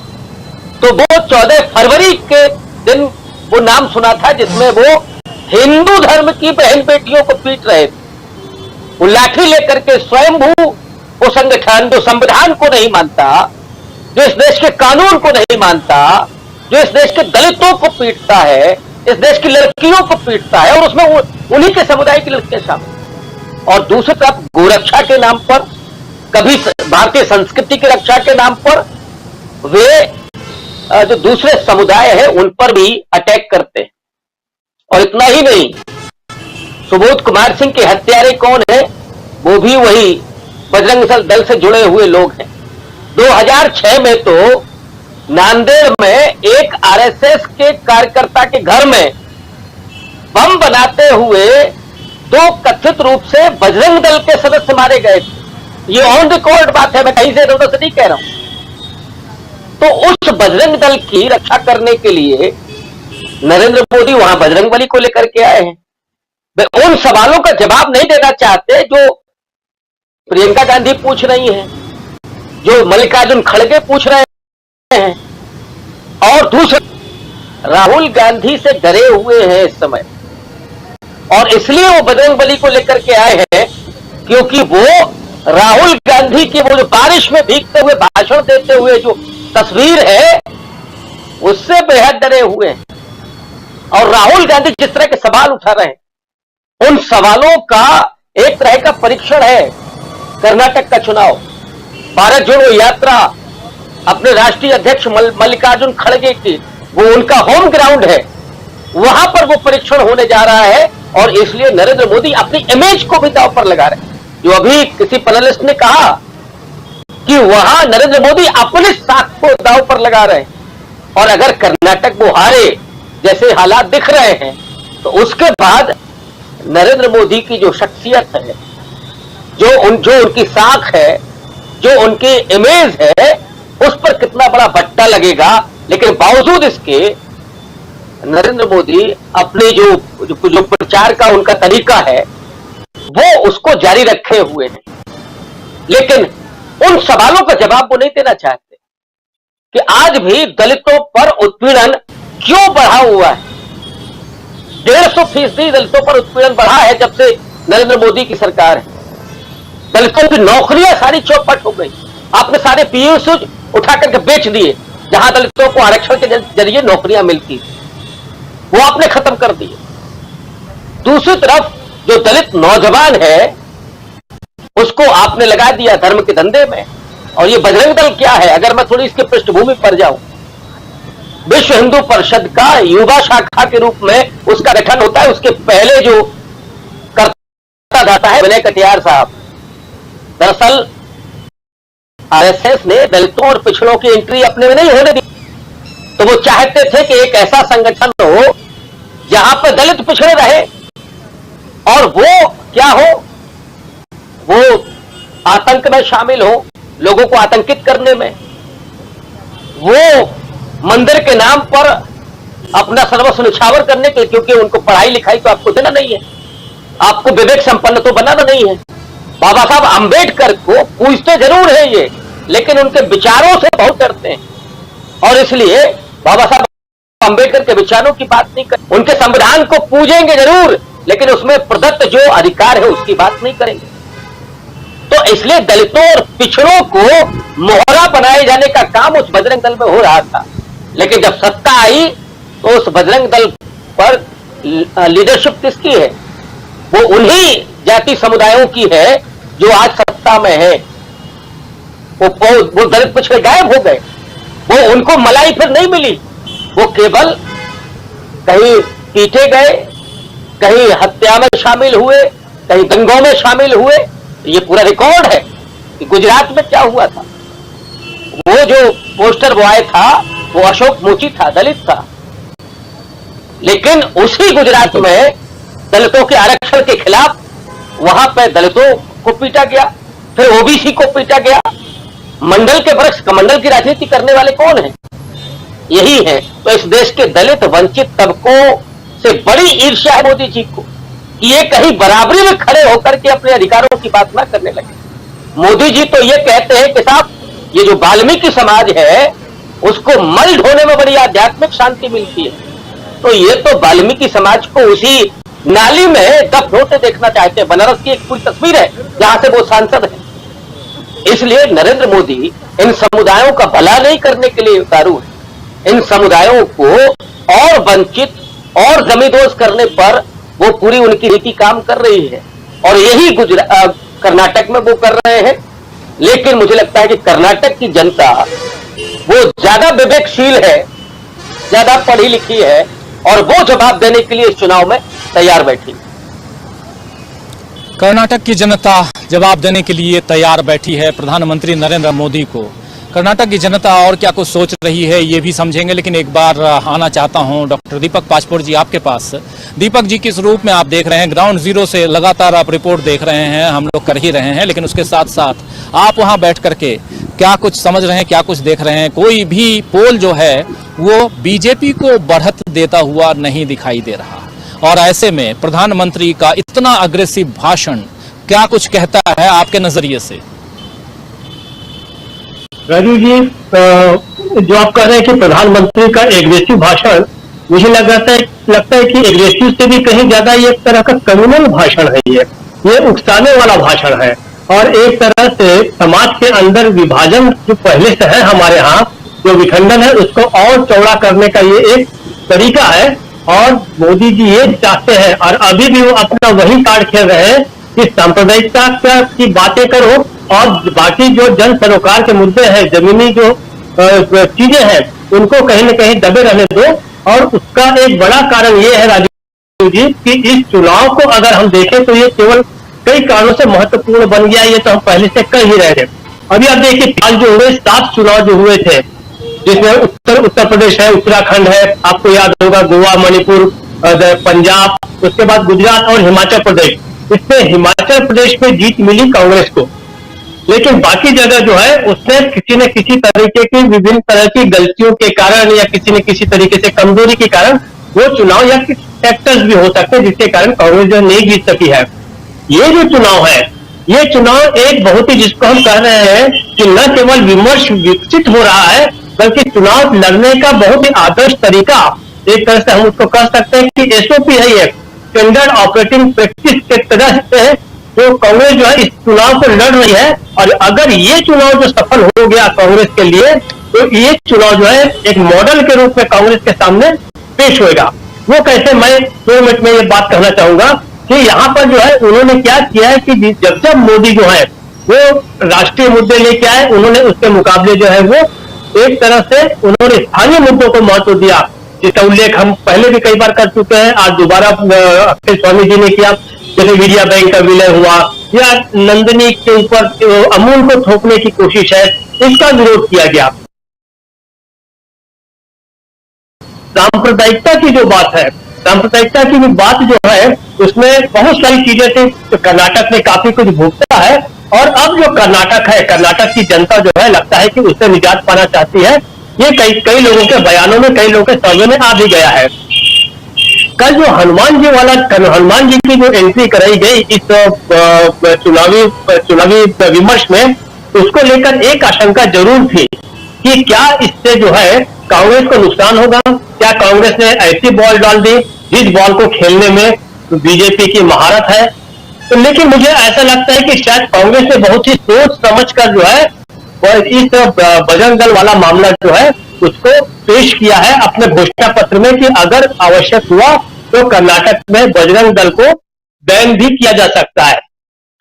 तो वो 14 फरवरी के दिन वो नाम सुना था जिसमें वो हिंदू धर्म की बहन बेटियों को पीट रहे थे। वो लाठी लेकर के स्वयंभू वो संगठन जो संविधान को नहीं मानता, जो इस देश के कानून को नहीं मानता, जो इस देश के दलितों को पीटता है, इस देश की लड़कियों को पीटता है, और उसमें उन्हीं के समुदाय की लड़कियां शामिल। और दूसरी तरफ गोरक्षा के नाम पर, कभी भारतीय संस्कृति की रक्षा के नाम पर वे जो दूसरे समुदाय है उन पर भी अटैक करते हैं। और इतना ही नहीं, सुबोध कुमार सिंह के हत्यारे कौन है? वो भी वही बजरंग दल से जुड़े हुए लोग हैं। 2006 में तो नांदेड़ में एक आरएसएस के कार्यकर्ता के घर में बम बनाते हुए 2 कथित रूप से बजरंग दल के सदस्य मारे गए थे। ये ऑन रिकॉर्ड बात है, मैं कहीं से इधर से नहीं कह रहा हूं। तो उस बजरंग दल की रक्षा करने के लिए नरेंद्र मोदी वहां बजरंगबली को लेकर के आए हैं। वे उन सवालों का जवाब नहीं देना चाहते जो प्रियंका गांधी पूछ रही हैं, जो मल्लिकार्जुन खड़गे पूछ रहे हैं, और दूसरे राहुल गांधी से डरे हुए हैं इस समय। और इसलिए वो बजरंगबली को लेकर के आए हैं क्योंकि वो राहुल गांधी की वो जो बारिश में भीगते हुए भाषण देते हुए जो तस्वीर है उससे बेहद डरे हुए हैं। और राहुल गांधी जिस तरह के सवाल उठा रहे हैं उन सवालों का एक तरह का परीक्षण है कर्नाटक का चुनाव। भारत जोड़ो यात्रा अपने राष्ट्रीय अध्यक्ष मल्लिकार्जुन खड़गे की वो उनका होम ग्राउंड है, वहां पर वो परीक्षण होने जा रहा है। और इसलिए नरेंद्र मोदी अपनी इमेज को भी दांव पर लगा रहे हैं। जो अभी किसी पैनलिस्ट ने कहा कि वहां नरेंद्र मोदी अपने साख को दांव पर लगा रहे हैं। और अगर कर्नाटक वो हारे जैसे हालात दिख रहे हैं तो उसके बाद नरेंद्र मोदी की जो शख्सियत है, जो उनकी साख है, जो उनकी इमेज है, उस पर कितना बड़ा भट्टा लगेगा। लेकिन बावजूद इसके नरेंद्र मोदी अपने जो प्रचार का उनका तरीका है वो उसको जारी रखे हुए हैं। लेकिन उन सवालों का जवाब वो नहीं देना चाहते कि आज भी दलितों पर उत्पीड़न क्यों बढ़ा हुआ है। 150% दलितों पर उत्पीड़न बढ़ा है जब से नरेंद्र मोदी की सरकार है। दलितों की नौकरियां सारी चौपट हो गई। आपने सारे पीएसयू उठा करके बेच दिए जहां दलितों को आरक्षण के जरिए नौकरियां मिलती थी, वो आपने खत्म कर दिए। दूसरी तरफ जो दलित नौजवान है उसको आपने लगा दिया धर्म के धंधे में। और ये बजरंग दल क्या है? अगर मैं थोड़ी इसके पृष्ठभूमि पर जाऊं, विश्व हिंदू परिषद का युवा शाखा के रूप में उसका गठन होता है। उसके पहले जो करता धाता है विनय कटियार साहब। दरअसल आरएसएस ने दलितों और पिछड़ों की एंट्री अपने में नहीं होने दी, तो वो चाहते थे कि एक ऐसा संगठन हो जहां पर दलित पिछड़े रहे और वो क्या हो, वो आतंक में शामिल हो, लोगों को आतंकित करने में, वो मंदिर के नाम पर अपना सर्वस्व निछावर करने के, क्योंकि उनको पढ़ाई लिखाई तो आपको देना नहीं है, आपको विवेक संपन्न तो बनाना नहीं है। बाबा साहब अंबेडकर को पूछते जरूर है ये, लेकिन उनके विचारों से बहुत डरते हैं। और इसलिए बाबा साहब अंबेडकर के विचारों की बात नहीं करेंगे। उनके संविधान को पूजेंगे जरूर, लेकिन उसमें प्रदत्त जो अधिकार है उसकी बात नहीं करेंगे। तो इसलिए दलितों और पिछड़ों को मोहरा बनाए जाने का काम उस बजरंग दल में हो रहा था। लेकिन जब सत्ता आई तो उस बजरंग दल पर लीडरशिप किसकी है? वो उन्हीं जाति समुदायों की है जो आज सत्ता में है। वो दलित पिछड़े गायब हो गए, वो उनको मलाई फिर नहीं मिली। वो केवल कहीं पीटे गए, कहीं हत्या में शामिल हुए, कहीं दंगों में शामिल हुए। ये पूरा रिकॉर्ड है कि गुजरात में क्या हुआ था। वो जो पोस्टर बॉय था वो अशोक मोची था, दलित था, लेकिन उसी गुजरात में दलितों के आरक्षण के खिलाफ वहां पर दलितों को पीटा गया, फिर ओबीसी को पीटा गया। मंडल के वृक्ष कमंडल की राजनीति करने वाले कौन है? यही है, तो इस देश के दलित वंचित तबकों से बड़ी ईर्ष्या है मोदी जी को कि ये कहीं बराबरी में खड़े होकर के अपने अधिकारों की बात ना करने लगे। मोदी जी तो ये कहते हैं कि साहब ये जो वाल्मीकि समाज है उसको मल ढोने में बड़ी आध्यात्मिक शांति मिलती है, तो ये तो वाल्मीकि समाज को उसी नाली में दफ होते देखना चाहते हैं। बनारस की एक पूरी तस्वीर है जहां से वो सांसद है। इसलिए नरेंद्र मोदी इन समुदायों का भला नहीं करने के लिए उतारू है। इन समुदायों को और वंचित और जमींदोज करने पर वो पूरी उनकी नीति काम कर रही है, और यही कर्नाटक में वो कर रहे हैं। लेकिन मुझे लगता है कि कर्नाटक की जनता वो ज्यादा विवेकशील है, ज्यादा पढ़ी लिखी है, और वो जवाब देने के लिए इस चुनाव में तैयार बैठी। कर्नाटक की जनता जवाब देने के लिए तैयार बैठी है प्रधानमंत्री नरेंद्र मोदी को। कर्नाटक की जनता और क्या कुछ सोच रही है ये भी समझेंगे, लेकिन एक बार आना चाहता हूं डॉक्टर दीपक पाचपोर जी आपके पास। दीपक जी, किस रूप में आप देख रहे हैं? ग्राउंड जीरो से लगातार आप रिपोर्ट देख रहे हैं, हम लोग कर ही रहे हैं, लेकिन उसके साथ साथ आप वहां बैठ करके क्या कुछ समझ रहे हैं, क्या कुछ देख रहे हैं? कोई भी पोल जो है वो बीजेपी को बढ़त देता हुआ नहीं दिखाई दे रहा, और ऐसे में प्रधानमंत्री का इतना अग्रेसिव भाषण क्या कुछ कहता है आपके नजरिए से? राजू जी, जो आप कह रहे हैं कि प्रधानमंत्री का एग्रेसिव भाषण, मुझे लगता है कि एग्रेसिव से भी कहीं ज्यादा ये एक तरह का कम्युनल भाषण है। ये उकसाने वाला भाषण है, और एक तरह से समाज के अंदर विभाजन जो पहले से है हमारे यहाँ, जो विखंडन है, उसको और चौड़ा करने का ये एक तरीका है। और मोदी जी ये चाहते हैं, और अभी भी वो अपना वही कार्ड खेल रहे हैं कि सांप्रदायिकता की बातें करो, और बाकी जो जन सरोकार के मुद्दे हैं, जमीनी जो चीजें हैं, उनको कहीं न कहीं दबे रहने दो। और उसका एक बड़ा कारण ये है राजू जी कि इस चुनाव को अगर हम देखें तो ये केवल कई कारणों से महत्वपूर्ण बन गया, ये तो हम पहले से कह ही रहे थे। अभी आप देखिए, फिलहाल जो हुए 7 चुनाव जो हुए थे, जिसमें उत्तर प्रदेश है, उत्तराखंड है, आपको याद होगा, गोवा, मणिपुर, पंजाब, उसके बाद गुजरात और हिमाचल प्रदेश। इसमें हिमाचल प्रदेश में जीत मिली कांग्रेस को, लेकिन बाकी जगह जो है उसने किसी न किसी तरीके की विभिन्न तरह की गलतियों के कारण या किसी न किसी तरीके से कमजोरी के कारण वो चुनाव, या फैक्टर्स भी हो सकते हैं जिसके कारण कांग्रेस जो नहीं जीत सकी है। ये जो चुनाव है, ये चुनाव एक बहुत ही, जिसको हम कह रहे हैं कि न केवल विमर्श विकसित हो रहा है, बल्कि चुनाव लड़ने का बहुत ही आदर्श तरीका, एक तरह से हम उसको कह सकते हैं कि एसओपी है, ये स्टैंडर्ड ऑपरेटिंग प्रैक्टिस के तरह से जो कांग्रेस जो है इस चुनाव को लड़ रही है। और अगर ये चुनाव जो सफल हो गया कांग्रेस के लिए, तो ये चुनाव जो है एक मॉडल के रूप में कांग्रेस के सामने पेश होगा। वो कैसे, मैं 2 मिनट में ये बात कहना चाहूंगा कि यहाँ पर जो है उन्होंने क्या किया है कि जब मोदी जो है वो राष्ट्रीय मुद्दे लेके आए, उन्होंने उसके मुकाबले जो है वो एक तरह से उन्होंने स्थानीय मुद्दों को महत्व दिया, जिसका उल्लेख हम पहले भी कई बार कर चुके हैं, आज दोबारा अक्षय स्वामी जी ने किया। जैसे विजया बैंक का विलय हुआ, या नंदिनी के ऊपर अमूल को थोपने की कोशिश है, इसका विरोध किया गया। सांप्रदायिकता की जो बात है, सांप्रदायिकता की भी बात जो है, उसमें बहुत सारी चीजें थी। तो कर्नाटक में काफी कुछ भुगता है, और अब जो कर्नाटक है, कर्नाटक की जनता जो है लगता है कि उससे निजात पाना चाहती है। ये कई लोगों के बयानों में, कई लोगों के सर्वे में आ भी गया है। कल जो हनुमान जी की जो एंट्री कराई गई इस चुनावी विमर्श में, उसको लेकर एक आशंका जरूर थी कि क्या इससे जो है कांग्रेस को नुकसान होगा, क्या कांग्रेस ने ऐसी बॉल डाल दी जिस बॉल को खेलने में बीजेपी की महारत है। तो लेकिन मुझे ऐसा लगता है कि शायद कांग्रेस ने बहुत ही सोच समझ कर जो है इस बजरंग दल वाला मामला जो है उसको पेश किया है अपने घोषणा पत्र में कि अगर आवश्यक हुआ तो कर्नाटक में बजरंग दल को बैन भी किया जा सकता है।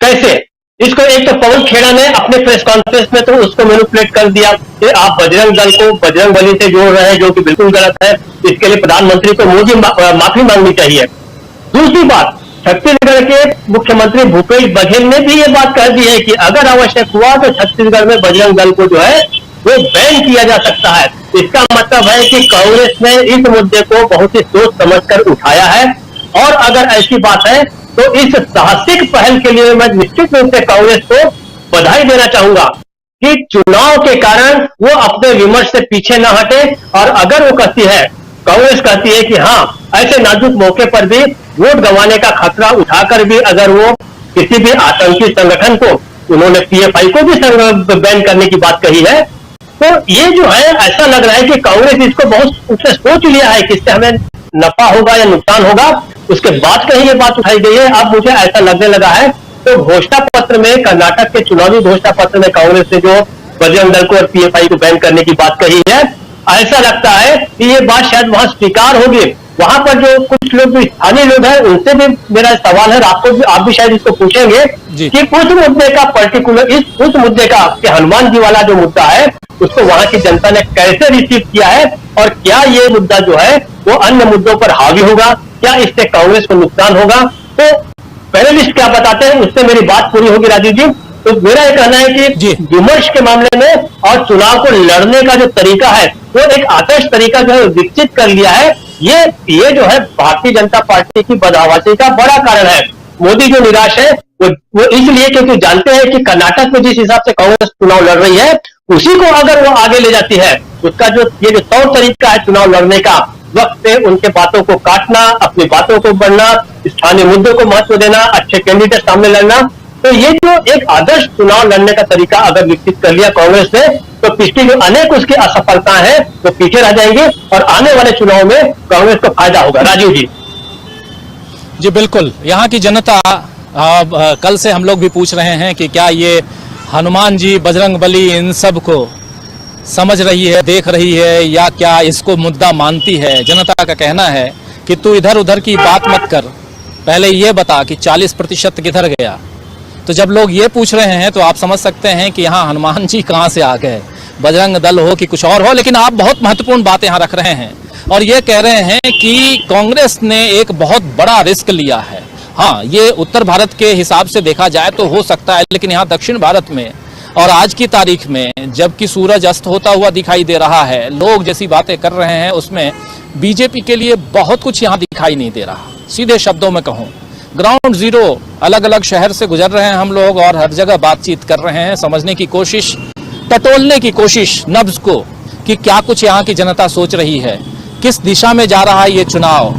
कैसे? इसको एक तो पवन खेड़ा ने अपने प्रेस कॉन्फ्रेंस में तो उसको मैनिपुलेट कर दिया कि आप बजरंग दल को बजरंग बली से जोड़ रहे हैं, जो कि बिल्कुल गलत है। इसके लिए प्रधानमंत्री को मोदी माफी मांगनी चाहिए। दूसरी बात, छत्तीसगढ़ के मुख्यमंत्री भूपेश बघेल ने भी ये बात कह दी है कि अगर आवश्यक हुआ तो छत्तीसगढ़ में बजरंग दल को जो है वो बैन किया जा सकता है। इसका मतलब है कि कांग्रेस ने इस मुद्दे को बहुत ही सोच समझकर उठाया है, और अगर ऐसी बात है तो इस साहसिक पहल के लिए मैं निश्चित रूप से कांग्रेस को बधाई देना चाहूंगा कि चुनाव के कारण वो अपने विमर्श से पीछे न हटे, और अगर वो कहती है, कांग्रेस कहती है कि हाँ, ऐसे नाजुक मौके पर भी वोट गंवाने का खतरा उठाकर भी अगर वो किसी भी आतंकी संगठन को, उन्होंने पीएफआई को भी बैन करने की बात कही है, तो ये जो है ऐसा लग रहा है कि कांग्रेस इसको बहुत उसने सोच लिया है कि इससे हमें नफा होगा या नुकसान होगा, उसके बाद कहीं ये बात उठाई गई है। अब मुझे ऐसा लगने लगा है, तो घोषणा पत्र में, कर्नाटक के चुनावी घोषणा पत्र में कांग्रेस ने जो बजरंग दल को और पीएफआई को बैन करने की बात कही है, ऐसा लगता है कि ये बात शायद वहां स्वीकार होगी। वहां पर जो कुछ लोग स्थानीय लोग हैं, उनसे भी मेरा सवाल है, आप भी शायद इसको पूछेंगे कि उस मुद्दे का पर्टिकुलर, उस मुद्दे का कि हनुमान जी वाला जो मुद्दा है, उसको वहां की जनता ने कैसे रिसीव किया है, और क्या ये मुद्दा जो है वो अन्य मुद्दों पर हावी होगा, क्या इससे कांग्रेस को नुकसान होगा। तो पैनलिस्ट क्या बताते हैं, उससे मेरी बात पूरी होगी राजीव जी। तो मेरा ये कहना है कि विमर्श के मामले में और चुनाव को लड़ने का जो तरीका है, वो एक आदर्श तरीका जो है विकसित कर लिया है। ये जो है भारतीय जनता पार्टी की बदहवासी का बड़ा कारण है। मोदी जो निराश है वो इसलिए क्योंकि जानते हैं कि कर्नाटक में जिस हिसाब से कांग्रेस चुनाव लड़ रही है, उसी को अगर वो आगे ले जाती है, उसका ये जो तौर तरीका है चुनाव लड़ने का, वक्त पे उनके बातों को काटना, अपनी बातों को बढ़ना, स्थानीय मुद्दों को महत्व देना, अच्छे कैंडिडेट सामने लड़ना, तो ये जो एक आदर्श चुनाव लड़ने का तरीका अगर विकसित कर लिया कांग्रेस ने, तो पिछली जो अनेक उसकी असफलता है वो पीछे रह जाएंगी और आने वाले चुनाव में कांग्रेस को फायदा होगा। राजीव जी। जी बिल्कुल, यहाँ की जनता कल से हम लोग भी पूछ रहे हैं कि क्या ये हनुमान जी, बजरंग बली, इन सब को समझ रही है, देख रही है, या क्या इसको मुद्दा मानती है। जनता का कहना है कि तू इधर उधर की बात मत कर, पहले ये बता कि 40% किधर गया। तो जब लोग ये पूछ रहे हैं तो आप समझ सकते हैं कि यहाँ हनुमान जी कहाँ से आ गए, बजरंग दल हो कि कुछ और हो। लेकिन आप बहुत महत्वपूर्ण बात यहाँ रख रहे हैं और ये कह रहे हैं कि कांग्रेस ने एक बहुत बड़ा रिस्क लिया है। हाँ, ये उत्तर भारत के हिसाब से देखा जाए तो हो सकता है, लेकिन यहाँ दक्षिण भारत में और आज की तारीख में जबकि सूरज अस्त होता हुआ दिखाई दे रहा है, लोग जैसी बातें कर रहे हैं उसमें बीजेपी के लिए बहुत कुछ यहाँ दिखाई नहीं दे रहा। सीधे शब्दों में कहूँ, ग्राउंड जीरो, अलग अलग शहर से गुजर रहे हैं हम लोग और हर जगह बातचीत कर रहे हैं, समझने की कोशिश, टटोलने की कोशिश नब्ज को कि क्या कुछ यहाँ की जनता सोच रही है, किस दिशा में जा रहा है ये चुनाव।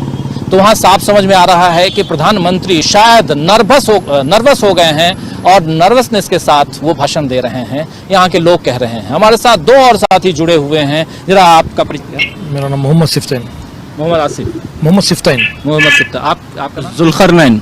तो वहाँ साफ समझ में आ रहा है कि प्रधानमंत्री शायद नर्वस हो गए हैं और नर्वसनेस के साथ वो भाषण दे रहे हैं, यहाँ के लोग कह रहे हैं। हमारे साथ दो और साथी जुड़े हुए हैं, जरा आपका परिचय। मेरा नाम मोहम्मद सिफ्तैन। मोहम्मद आसिफ। मोहम्मद सिफ्तैन। मोहम्मद सिफ्तैन। आपका जुल्करनैन।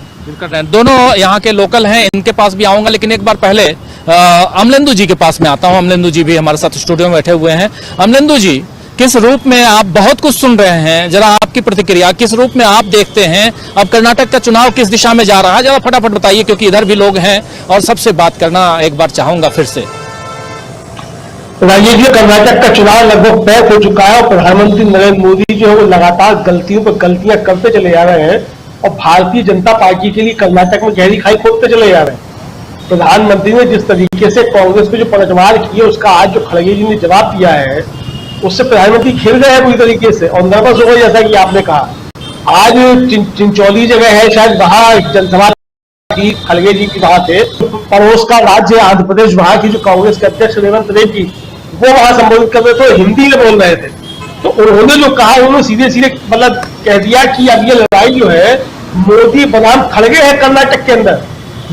दोनों यहाँ के लोकल हैं, इनके पास भी आऊंगा, लेकिन एक बार पहले अमलेंदु जी के पास में आता हूँ। अमलेंदु जी भी हमारे साथ स्टूडियो में बैठे हुए हैं। अमलेंदु जी, किस रूप में आप बहुत कुछ सुन रहे हैं, जरा आपकी प्रतिक्रिया, किस रूप में आप देखते हैं अब कर्नाटक का चुनाव किस दिशा में जा रहा है, जरा फटाफट बताइए, क्योंकि इधर भी लोग हैं और सबसे बात करना एक बार चाहूंगा फिर से। राजीव जी, कर्नाटक का चुनाव लगभग तय हो चुका है और प्रधानमंत्री नरेंद्र मोदी जो है वो लगातार गलतियों पर गलतियां करते चले जा रहे हैं और भारतीय जनता पार्टी के लिए कर्नाटक में गहरी खाई खोदते चले जा रहे हैं। प्रधानमंत्री ने जिस तरीके से कांग्रेस पे जो पलटवार किया, उसका आज जो खड़गे जी ने जवाब दिया है, उससे प्रधानमंत्री खेल गए हैं पूरी तरीके से और नर्वस हो गए, जैसा कि आपने कहा। आज चिंचोली जगह है, शायद वहां जनसभा की खड़गे जी की वहां थे, पड़ोस का राज्य आंध्र प्रदेश, वहां की जो कांग्रेस के अध्यक्ष रेवंत रेड्डी, वो वहां संबोधित कर रहे थे, हिंदी में बोल रहे थे। तो उन्होंने जो कहा, उन्होंने सीधे सीधे मतलब कह दिया कि अब ये लड़ाई जो है मोदी बनाम खड़गे है कर्नाटक के अंदर।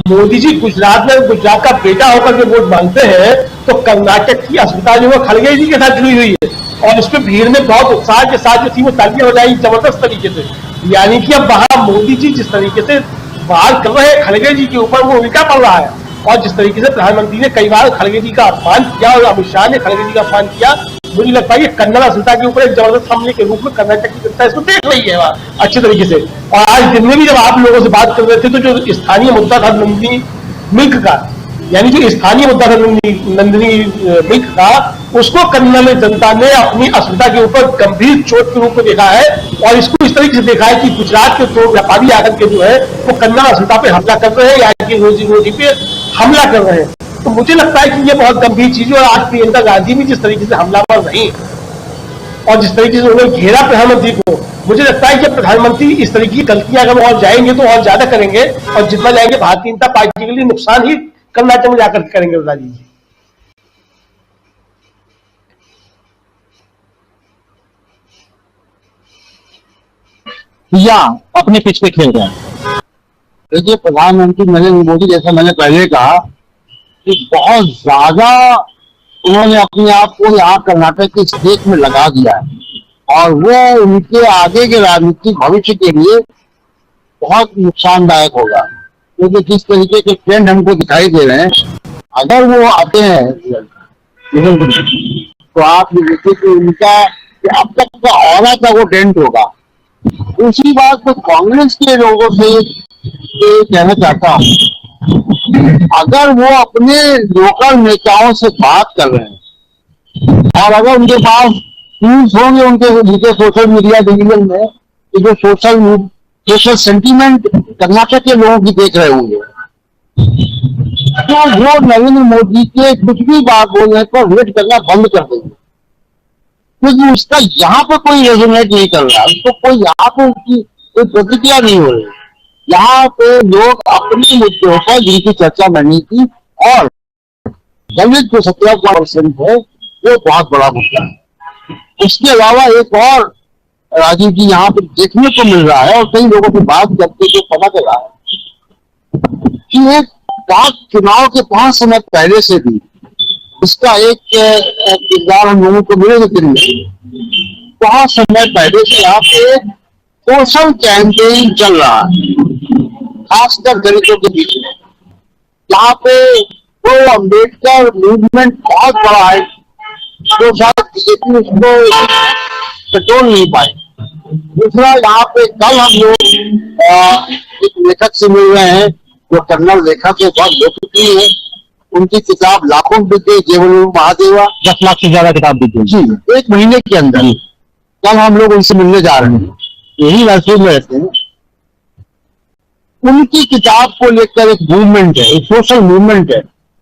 मोदी जी गुजरात में गुजरात का बेटा होकर के वोट मांगते हैं, तो कर्नाटक की अस्मिता जो है खड़गे जी के साथ जुड़ी हुई है और उसमें भीड़ में बहुत उत्साह के साथ जो थी वो तालियां हो जाएगी जबरदस्त तरीके से। यानी कि अब वहां मोदी जी जिस तरीके से वार कर रहे हैं खड़गे जी के ऊपर, वो उल्टा पड़ रहा है। और जिस तरीके से प्रधानमंत्री ने कई बार खड़गे जी का अपमान किया और अमित शाह ने खड़गे जी का अपमान किया, मुझे लगता है कि कन्नड़ अस्मिता के ऊपर एक जबरदस्त हमले के रूप में कर्नाटक की जनता इसको देख रही है अच्छे तरीके से। और आज दिन में भी जब आप लोगों से बात कर रहे थे, तो जो स्थानीय मुद्दा था नंदिनी मिल्क का, यानी जो स्थानीय मुद्दा था नंदिनी मिल्क का, उसको कन्नड़ जनता ने अपनी अस्मिता के ऊपर गंभीर चोट के रूप में देखा है और इसको इस तरीके से देखा है कि गुजरात के दो व्यापारी आकर के जो है वो कन्नड़ अस्मिता पे हमला कर रहे हैं, यानी कि रोजी रोटी पे हमला कर रहे हैं। तो मुझे लगता है कि ये बहुत गंभीर चीज है। और आज प्रियंका गांधी भी जिस तरीके से हमलावर रही और जिस तरीके से उन्होंने घेरा प्रधानमंत्री को, मुझे लगता है कि प्रधानमंत्री इस तरीके की गलतियां अगर और जाएंगे तो और ज्यादा करेंगे और जितना जाएंगे भारतीय जनता पार्टी के लिए नुकसान ही कर्नाटक में जाकर करेंगे। राजीव जी, या अपने पिच पे खेल रहे हैं? देखिए, प्रधानमंत्री नरेंद्र मोदी, जैसा मैंने पहले कहा कि बहुत ज्यादा उन्होंने अपने आप को यहाँ कर्नाटक के स्टेट में लगा दिया है, और वो उनके आगे के राजनीतिक भविष्य के लिए बहुत नुकसानदायक होगा। क्योंकि जिस तरीके के ट्रेंड हमको दिखाई दे रहे हैं, अगर वो आते हैं तो आप ये देखिए कि उनका अब तक का औरा का वो ट्रेंड होगा। दूसरी बात, तो कांग्रेस के लोगों से ये कहना चाहता हूँ, अगर वो अपने लोकल नेताओं से बात कर रहे हैं और अगर उनके पास टूल्स होंगे उनके सोशल मीडिया डिवीजन में, जो सोशल सेंटीमेंट कर्नाटक के लोगों की देख रहे होंगे, तो वो नरेंद्र मोदी के कुछ भी बात बोलने पर वेट करना बंद कर देंगे, क्योंकि उसका यहाँ पे कोई रेजोनेट नहीं कर रहा, उसको कोई यहाँ पे उसकी कोई प्रतिक्रिया नहीं हो रही। यहाँ पे लोग अपने मुद्दों पर जिनकी चर्चा करनी थी, और दलित जो 17% है वो बहुत बड़ा मुद्दा है। उसके अलावा एक और राजीव जी यहाँ पे देखने को मिल रहा है, और कई लोगों से बात करके जो पता चला है कि एक चुनाव के 5 समय पहले से भी इसका एक किरदार हम लोगों को मिलेगा कि नहीं। 5 समय पहले से यहाँ पे सोशल कैंपेन चल रहा है, खासकर दलितों के बीच में। यहाँ पे वो अम्बेडकर मूवमेंट बहुत बड़ा है, तो शायद बीजेपी उसको कंट्रोल नहीं पाए। दूसरा, यहाँ पे कल हम लोग एक लेखक से मिल रहे हैं जो कन्नड़ लेखक है, बहुत लोकप्रिय है। उनकी किताब लाखों बिक गई, जेवलू महादेवा 10 लाख से ज्यादा किताब बिक गई जी 1 महीने के अंदर। कल हम लोग उनसे मिलने जा रहे हैं, यही रास्ते में रहते हैं। उनकी किताब को लेकर एक मूवमेंट है, एक सोशल मूवमेंट है।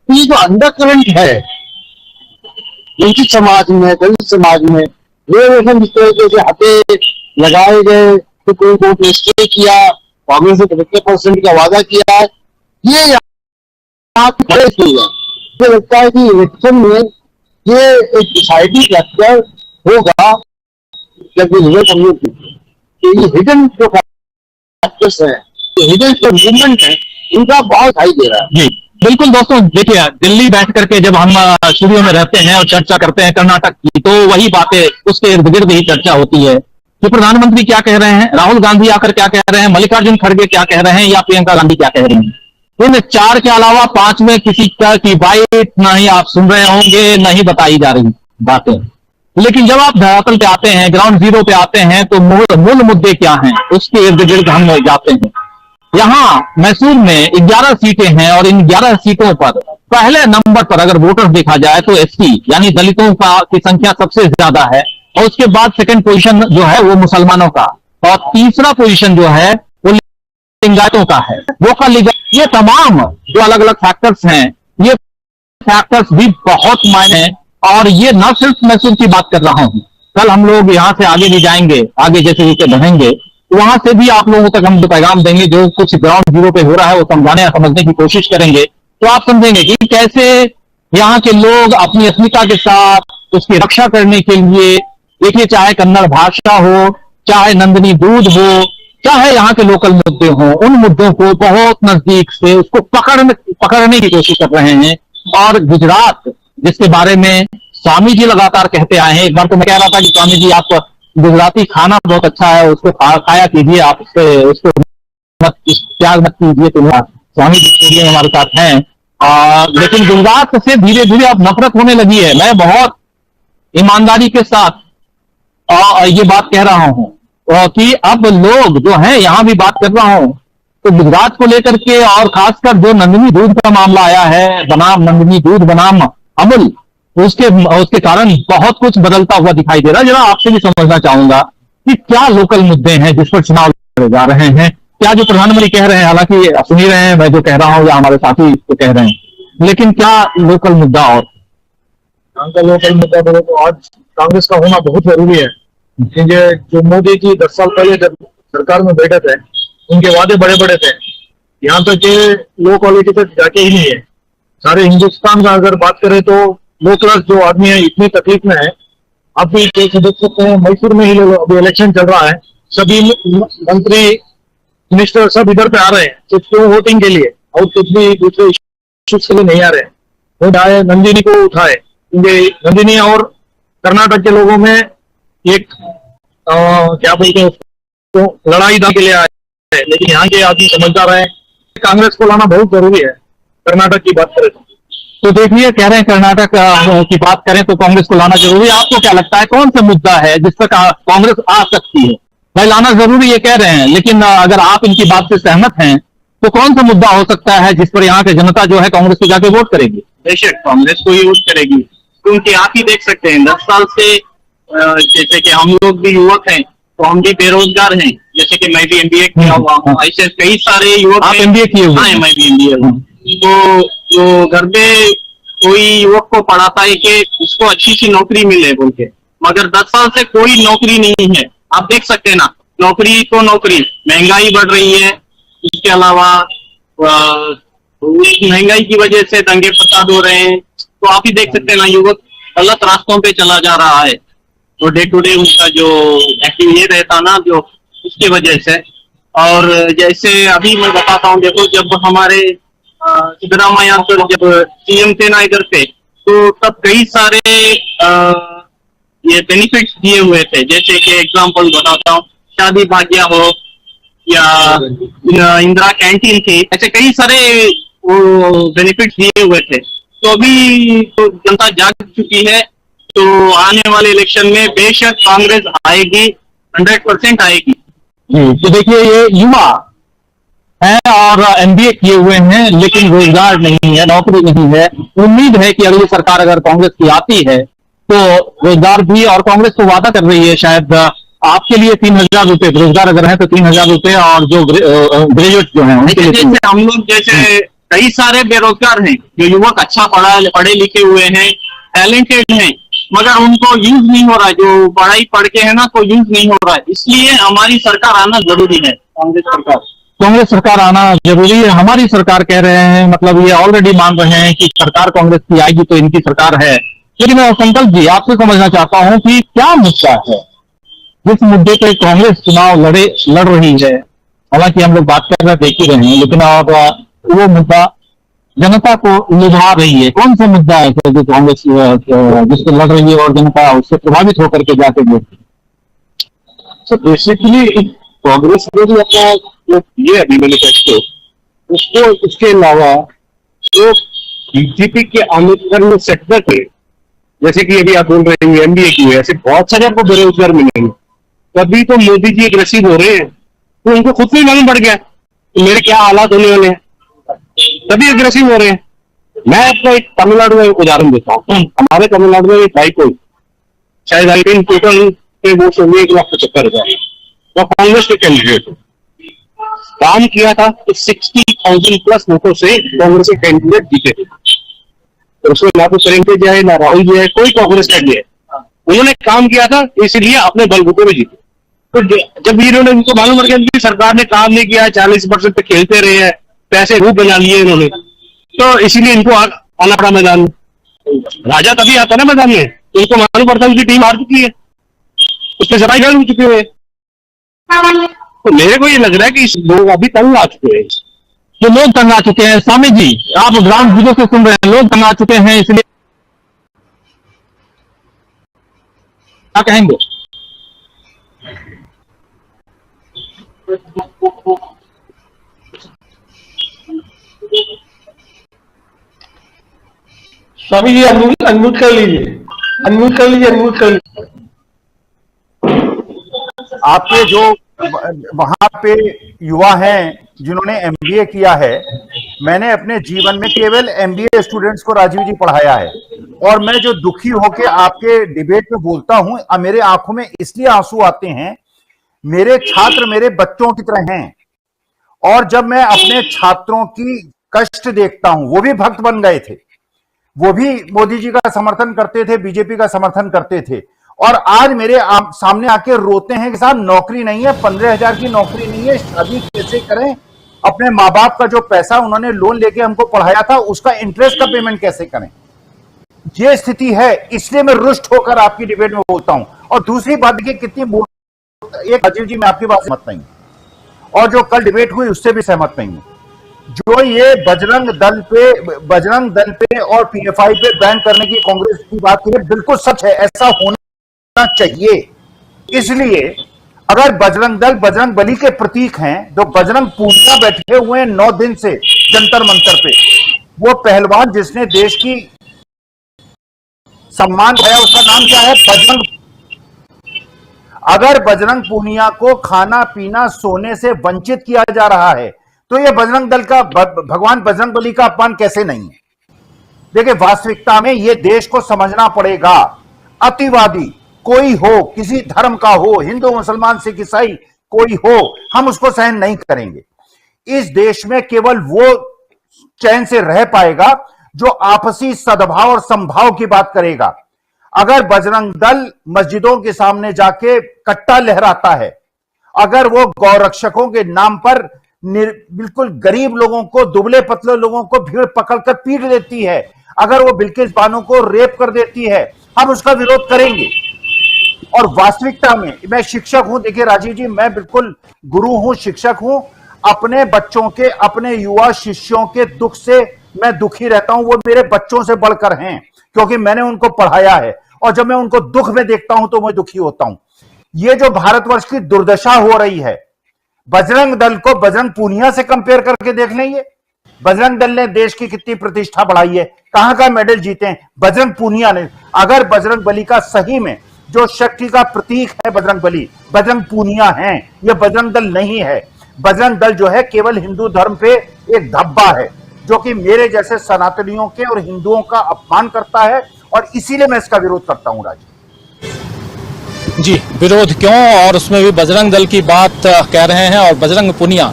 ये जो अंडर करंट है उनकी समाज में, दलित समाज में, रिजर्वेशन जिस तरीके से हटे लगाए गए, सुप्रीम कोर्ट ने स्टे किया, कांग्रेस ने 75% का वादा किया है, ये यहाँ खड़े हुए हैं। मुझे लगता है कि इलेक्शन में ये एक डिसाइडिंग फैक्टर होगा जब ये रिजल्ट हम लोग ये हिडन जो फैक्टर्स है, हिडन जो मूवमेंट है, उनका बहुत दिखाई दे रहा है। जी बिल्कुल दोस्तों, देखिए दिल्ली बैठ करके जब हम स्टूडियो में रहते हैं और चर्चा करते हैं कर्नाटक की, तो वही बातें उसके इर्द गिर्द ही चर्चा होती है कि प्रधानमंत्री क्या कह रहे हैं, राहुल गांधी आकर क्या कह रहे हैं, मल्लिकार्जुन खड़गे क्या कह रहे हैं, या प्रियंका गांधी क्या कह रही हैं। इन 4 के अलावा 5 में किसी की बाइट ना ही आप सुन रहे होंगे, न ही बताई जा रही बातें। लेकिन जब आप धरातल पे आते हैं, ग्राउंड जीरो पे आते हैं, तो मूल मुद्दे क्या हैं उसके इर्द गिर्द हम जाते हैं। यहाँ मैसूर में 11 सीटें हैं, और इन 11 सीटों पर पहले नंबर पर अगर वोटर देखा जाए तो एससी यानी दलितों की संख्या सबसे ज्यादा है, और उसके बाद सेकंड पोजीशन जो है वो मुसलमानों का, और तीसरा पोजीशन जो है वो लिंगायतों का है। वो का ये तमाम जो अलग अलग फैक्टर्स हैं, ये फैक्टर्स भी बहुत मायने, और ये न सिर्फ मैसूर की बात कर रहा हूं, कल हम लोग यहाँ से आगे भी जाएंगे, आगे जैसे जैसे बढ़ेंगे वहां से भी आप लोगों तक हम जो पैगाम देंगे, जो कुछ ग्राउंड जीरो पे हो रहा है वो समझाने या समझने की कोशिश करेंगे, तो आप समझेंगे कि कैसे यहाँ के लोग अपनी अस्मिता के साथ उसकी रक्षा करने के लिए, देखिए चाहे कन्नड़ भाषा हो, चाहे नंदिनी दूध हो, चाहे यहाँ के लोकल मुद्दे हों, उन मुद्दों को बहुत नजदीक से उसको पकड़ने की कोशिश कर रहे हैं। और गुजरात, जिसके बारे में स्वामी जी लगातार कहते आए हैं, एक बार तो मैं कह रहा था कि स्वामी जी आप गुजराती खाना बहुत अच्छा है, उसको खाया कीजिए, आप उसको त्याग मत कीजिए, तो स्वामी जी स्टूडियो हमारे साथ हैं। लेकिन गुजरात से धीरे धीरे अब नफरत होने लगी है। मैं बहुत ईमानदारी के साथ ये बात कह रहा हूं कि अब लोग जो हैं, यहां भी बात कर रहा हूं, तो गुजरात को लेकर के, और खासकर जो नंदिनी दूध का मामला आया है बनाम नंदिनी दूध बनाम अमूल, उसके कारण बहुत कुछ बदलता हुआ दिखाई दे रहा है। जरा आपसे भी समझना चाहूंगा कि क्या लोकल मुद्दे हैं जिस पर चुनाव लड़े जा रहे हैं, क्या जो प्रधानमंत्री कह रहे हैं, हालांकि सुन ही रहे हैं मैं जो कह रहा हूं या हमारे साथी तो कह रहे हैं, लेकिन क्या लोकल मुद्दा, और यहाँ का लोकल मुद्दा बोले तो आज कांग्रेस का होना बहुत जरूरी है। जो मोदी जी 10 साल पहले जब सरकार में बैठे थे, उनके वादे बड़े बड़े थे, यहाँ तक के लो क्वालिटी तक जाके ही नहीं है। सारे हिंदुस्तान का अगर बात करें तो लो क्लास जो आदमी है इतनी तकलीफ में है। आप भी देख सकते हैं, मैसूर में ही अभी इलेक्शन चल रहा है, सभी मंत्री मिनिस्टर सब इधर पे आ रहे हैं तो क्यों वोटिंग के लिए, और कुछ भी दूसरे इश्यूज के लिए नहीं आ रहे हैं। वो उठाए नंदिनी को उठाए, क्योंकि नंदिनी और कर्नाटक के लोगों में एक क्या बोलते हैं उसको, लड़ाई के लिए आए हैं, लेकिन यहाँ के आदमी समझदार है। कांग्रेस को लाना बहुत जरूरी है। कर्नाटक की बात करें तो देखिए, कह रहे हैं कर्नाटक की बात करें तो कांग्रेस को लाना जरूरी है। आपको क्या लगता है कौन सा मुद्दा है जिस पर कांग्रेस आ सकती है? भाई लाना जरूरी ये कह रहे हैं, लेकिन अगर आप इनकी बात से सहमत हैं तो कौन सा मुद्दा हो सकता है जिस पर यहाँ की जनता जो है कांग्रेस को जाके वोट करेगी? बेशक कांग्रेस को ही वोट करेगी, क्योंकि आप ही देख सकते हैं 10 साल से जैसे कि हम लोग भी युवक हैं तो हम भी बेरोजगार हैं। जैसे कि मैं भी एमबीए किया हुआ हूँ, ऐसे कई सारे युवक। आप एमबीए किए हुए? हाँ, मैं भी एमबीए हूँ। तो जो घर में कोई युवक को पढ़ाता है कि उसको अच्छी सी नौकरी मिले बोल के, मगर 10 साल से कोई नौकरी नहीं है। आप देख सकते हैं ना, नौकरी तो नौकरी, महंगाई बढ़ रही है, इसके अलावा महंगाई की वजह से दंगे फसाद हो रहे हैं। तो आप ही देख सकते हैं ना, युवक गलत रास्तों पे चला जा रहा है। तो डे टू डे उनका जो एक्टिव ये रहता ना, जो उसकी वजह से। और जैसे अभी मैं बताता हूँ, देखो जब हमारे सिद्धरामैया जब सीएम थे ना इधर पे, तो तब कई सारे ये बेनिफिट्स दिए हुए थे। जैसे कि एग्जांपल बताता हूँ, शादी भाग्य हो या इंदिरा कैंटीन थी, ऐसे कई सारे वो बेनिफिट्स दिए हुए थे। तो अभी तो जनता जाग चुकी है, तो आने वाले इलेक्शन में बेशक कांग्रेस आएगी, 100% आएगी। तो देखिए, ये युवा हैं और एमबीए किए हुए हैं, लेकिन रोजगार नहीं है, नौकरी नहीं है। उम्मीद है कि अगली सरकार अगर कांग्रेस की आती है तो रोजगार भी, और कांग्रेस तो वादा कर रही है शायद आपके लिए 3,000 रुपए रोजगार अगर है तो 3,000 रुपए, और जो ग्रेजुएट जो है उनके लिए। जैसे हम लोग जैसे कई सारे बेरोजगार हैं, जो युवक अच्छा पढ़े लिखे हुए हैं, टैलेंटेड हैं, मगर उनको यूज नहीं हो रहा है। जो पढ़ाई पढ़ के है ना, तो यूज नहीं हो रहा है। इसलिए हमारी सरकार आना जरूरी है, कांग्रेस सरकार आना जरूरी है। हमारी सरकार कह रहे हैं, मतलब ये ऑलरेडी मान रहे हैं कि सरकार कांग्रेस की आएगी तो इनकी सरकार है। लेकिन मैं संकल्प जी आपसे समझना चाहता हूं कि क्या मुद्दा है जिस मुद्दे पे कांग्रेस चुनाव लड़ रही है? हालांकि हम लोग बात कर रहे देख ही रहे हैं, लेकिन अब वो मुद्दा जनता को लुभा रही है। कौन सा मुद्दा है जो कांग्रेस जिससे लड़ रही है और जनता उससे प्रभावित होकर के जाके वोट? सो बेसिकली कांग्रेस ने भी अपना जो ये अभी मैनिफेस्टो, उसको इसके अलावा जो बीजेपी के आंदोलन में सेटबैक है, जैसे कि अभी आप बोल रहे हैं एमबीए की है, ऐसे बहुत सारे आपको बेरोजगार मिलेंगे। तभी तो मोदी जी एग्रेसिव हो रहे हैं, तो उनको खुद को ही मालूम पड़ गया कि मेरे क्या हालात होने वाले हैं, तभी एग्रेसिव हो रहे हैं। मैं आपको एक तमिलनाडु में उदाहरण देता हूँ। हमारे तमिलनाडु में एक भाई को शायद आई थिंक टोटल के वोट 1,75,000, वो कांग्रेस के कैंडिडेट काम किया था, तो 60,000 प्लस वोटों से कांग्रेस के कैंडिडेट जीते थे। तो उसमें ना तो प्रियंका जी आए, ना राहुल जी आए, कोई कांग्रेस कैंडिडेट। उन्होंने काम किया था, इसलिए अपने बलबूते में जीते। तो जब इन्होंने, उनको मालूम पड़ गया कि सरकार ने काम नहीं किया, 40% पे खेलते रहे हैं, पैसे रूप बना लिए इन्होंने, तो इसीलिए इनको आना पड़ा मैदान में। राजा तभी आता ना मैदान में, तो इनको मालूम पड़ता है उनकी टीम हार चुकी है, उसमें सफाई हो चुके हुए। तो मेरे को ये लग रहा है कि लोग अभी तंग आ चुके हैं। जो लोग तंग आ चुके हैं, स्वामी जी आप ग्राउंड जीरो से सुन रहे हैं, लोग तंग आ चुके हैं, इसलिए क्या कहेंगे? स्वामी जी अनम्यूट कर लीजिए, अनम्यूट कर लीजिए, अनम्यूट कर लीजिए। आपके जो वहां पे युवा हैं जिन्होंने एमबीए किया है, मैंने अपने जीवन में केवल एमबीए स्टूडेंट्स को राजीव जी पढ़ाया है, और मैं जो दुखी होके आपके डिबेट में बोलता हूं, मेरे आंखों में इसलिए आंसू आते हैं। मेरे छात्र मेरे बच्चों की तरह हैं, और जब मैं अपने छात्रों की कष्ट देखता हूं, वो भी भक्त बन गए थे, वो भी मोदी जी का समर्थन करते थे, बीजेपी का समर्थन करते थे, और आज मेरे सामने आके रोते हैं कि साहब नौकरी नहीं है, 15,000 की नौकरी नहीं है, शादी कैसे करें, अपने माँ बाप का जो पैसा उन्होंने लोन लेके हमको पढ़ाया था उसका इंटरेस्ट का पेमेंट कैसे करें। ये स्थिति है, इसलिए मैं रुष्ट होकर आपकी डिबेट में बोलता हूं। और दूसरी बात देखिए कितनी एक राजीव जी, मैं आपकी बात सहमत नहीं हूं और जो कल डिबेट हुई उससे भी सहमत नहीं हूं। जो ये बजरंग दल पे और पीएफआई पे बैन करने की कांग्रेस की बात की है, बिल्कुल सच है, ऐसा होना चाहिए। इसलिए अगर बजरंग दल बजरंग बली के प्रतीक हैं, जो बजरंग पूनिया बैठे हुए हैं 9 दिन से जंतर मंतर पे, वो पहलवान जिसने देश की सम्मान पाया, उसका नाम क्या है? बजरंग। अगर बजरंग पूनिया को खाना पीना सोने से वंचित किया जा रहा है तो यह बजरंग दल का, भगवान बजरंग बली का अपमान कैसे नहीं है? देखिए, वास्तविकता में यह देश को समझना पड़ेगा। अतिवादी कोई हो, किसी धर्म का हो, हिंदू मुसलमान सिख ईसाई कोई हो, हम उसको सहन नहीं करेंगे। इस देश में केवल वो चैन से रह पाएगा जो आपसी सद्भाव और समभाव की बात करेगा। अगर बजरंग दल मस्जिदों के सामने जाके कट्टा लहराता है, अगर वो गौरक्षकों के नाम पर बिल्कुल गरीब लोगों को, दुबले पतले लोगों को भीड़ पकड़कर पीट देती है, अगर वो बिल्किस बानो को रेप कर देती है, हम उसका विरोध करेंगे। और वास्तविकता में मैं शिक्षक हूं, देखिए राजीव जी, मैं बिल्कुल गुरु हूं, शिक्षक हूं। अपने बच्चों के, अपने युवा शिष्यों के दुख से मैं दुखी रहता हूं। वो मेरे बच्चों से बढ़कर हैं, क्योंकि मैंने उनको पढ़ाया है, और जब मैं उनको दुख में देखता हूं तो मैं दुखी होता हूं। ये जो भारतवर्ष की दुर्दशा हो रही है, बजरंग दल को बजरंग पूनिया से कंपेयर करके देख लेंगे। बजरंग दल ने देश की कितनी प्रतिष्ठा बढ़ाई है, कहां का मेडल जीते हैं, बजरंग पूनिया ने। अगर बजरंग बली का सही में जो शक्ति का प्रतीक है बजरंग बली, बजरंग पूनिया है, यह बजरंग दल नहीं है। बजरंग दल जो है केवल हिंदू धर्म पे एक धब्बा है, जो कि मेरे जैसे सनातनियों के और हिंदुओं का अपमान करता है, और इसीलिए मैं इसका विरोध करता हूं राज जी। विरोध क्यों, और उसमें भी बजरंग दल की बात कह रहे हैं और बजरंग पुनिया।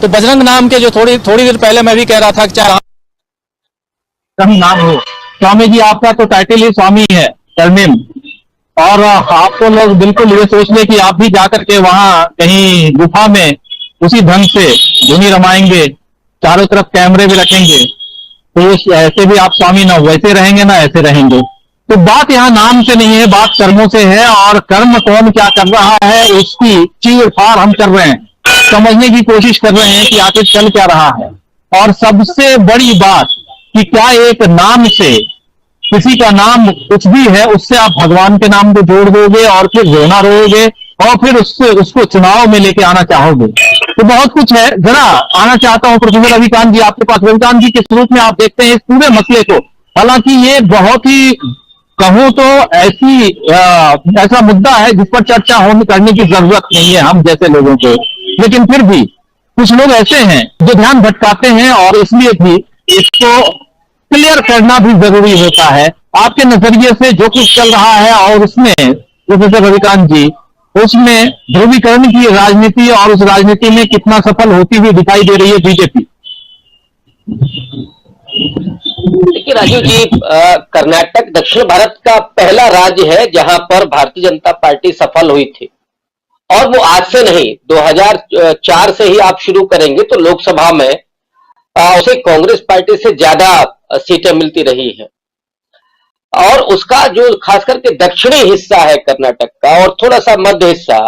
तो बजरंग नाम के जो थोड़ी देर पहले मैं भी कह रहा था कि चाहे नाम हो, स्वामी जी आपका तो टाइटल ही स्वामी है, सरनेम, और आपको लोग बिल्कुल ये सोच ले कि आप भी जाकर के वहां कहीं गुफा में उसी ढंग से धुनी रमाएंगे, चारों तरफ कैमरे भी रखेंगे, तो ऐसे भी आप स्वामी ना वैसे रहेंगे ना ऐसे रहेंगे। तो बात यहाँ नाम से नहीं है, बात कर्मों से है, और कर्म कौन क्या कर रहा है उसकी चीर-फाड़ हम कर रहे हैं, समझने की कोशिश कर रहे हैं कि आखिर चल क्या रहा है। और सबसे बड़ी बात कि क्या एक नाम से, किसी का नाम कुछ भी है, उससे आप भगवान के नाम को जोड़ दोगे और फिर रोना रोओगे और फिर उसको चुनाव में लेके आना चाहोगे। तो बहुत कुछ है। जरा आना चाहता हूं प्रोफेसर रविकांत जी आपके पास। रविकांत जी, किस रूप में आप देखते हैं इस पूरे मसले को? हालांकि ये बहुत ही, कहूं तो ऐसा मुद्दा है जिस पर चर्चा करने की जरूरत नहीं है हम जैसे लोगों को, लेकिन फिर भी कुछ लोग ऐसे हैं जो ध्यान भटकाते हैं, और इसलिए भी इसको क्लियर करना भी जरूरी होता है। आपके नजरिए से जो कुछ चल रहा है, और उसमें प्रोफेसर रविकांत जी, उसमें ध्रुवीकरण की राजनीति और उस राजनीति में कितना सफल होती हुई दिखाई दे रही है बीजेपी? देखिए राजीव जी, कर्नाटक दक्षिण भारत का पहला राज्य है जहां पर भारतीय जनता पार्टी सफल हुई थी, और वो आज से नहीं, 2004 से ही आप शुरू करेंगे तो लोकसभा में उसे कांग्रेस पार्टी से ज्यादा सीटें मिलती रही है। और उसका जो खास करके दक्षिणी हिस्सा है कर्नाटक का, और थोड़ा सा मध्य हिस्सा,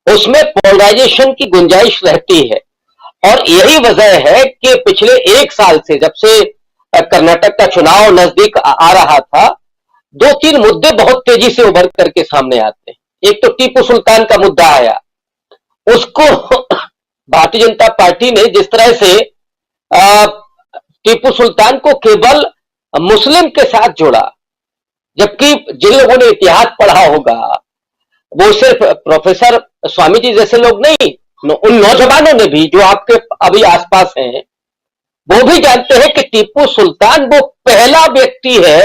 उसमें पोलराइजेशन की गुंजाइश रहती है। और यही वजह है कि पिछले 1 साल से, जब से कर्नाटक का चुनाव नजदीक आ रहा था, 2-3 मुद्दे बहुत तेजी से उभर करके सामने आते हैं। एक तो टीपू सुल्तान का मुद्दा आया, उसको भारतीय जनता पार्टी ने जिस तरह से टीपू सुल्तान को केवल मुस्लिम के साथ जोड़ा, जबकि जिन लोगों ने इतिहास पढ़ा होगा, वो सिर्फ प्रोफेसर स्वामी जी जैसे लोग नहीं, उन नौजवानों ने भी जो आपके अभी आसपास हैं, वो भी जानते हैं कि टीपू सुल्तान वो पहला व्यक्ति है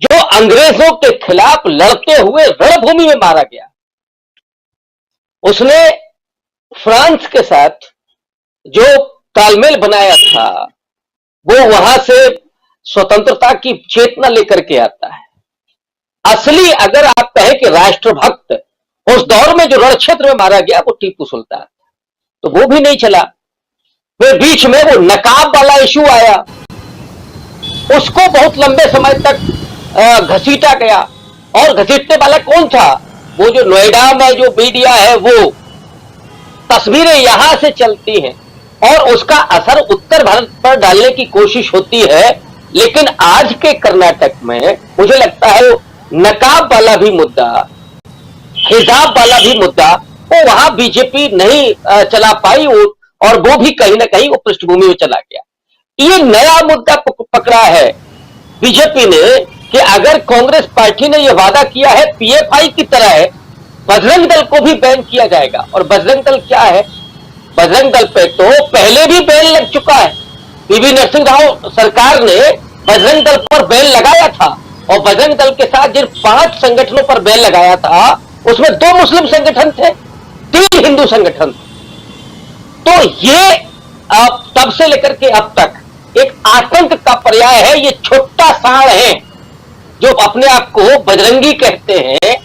जो अंग्रेजों के खिलाफ लड़ते हुए रणभूमि में मारा गया। उसने फ्रांस के साथ जो तालमेल बनाया था, वो वहां से स्वतंत्रता की चेतना लेकर के आता है। असली अगर आप कहें कि राष्ट्रभक्त उस दौर में जो रण क्षेत्र में मारा गया, वो टीपू सुल्तान, तो वो भी नहीं चला। फिर बीच में वो नकाब वाला इशू आया, उसको बहुत लंबे समय तक घसीटा गया। और घसीटने वाला कौन था? वो जो नोएडा में जो मीडिया है वो तस्वीरें यहां से चलती हैं और उसका असर उत्तर भारत पर डालने की कोशिश होती है, लेकिन आज के कर्नाटक में मुझे लगता है नकाब वाला भी मुद्दा, हिजाब वाला भी मुद्दा वो वहां बीजेपी नहीं चला पाई और वो भी कहीं ना कहीं वो पृष्ठभूमि में चला गया। ये नया मुद्दा पकड़ा है बीजेपी ने कि अगर कांग्रेस पार्टी ने यह वादा किया है पीएफआई की तरह है, बजरंग दल को भी बैन किया जाएगा। और बजरंग दल क्या है? बजरंग दल पे तो पहले भी बैन लग चुका है। पीवी नरसिंह राव सरकार ने बजरंग दल पर बैन लगाया था और बजरंग दल के साथ जिन 5 संगठनों पर बैन लगाया था उसमें 2 मुस्लिम संगठन थे, 3 हिंदू संगठन थे। तो ये तब से लेकर के अब तक एक आतंक का पर्याय है। ये छोटा सांड है जो अपने आप को बजरंगी कहते हैं,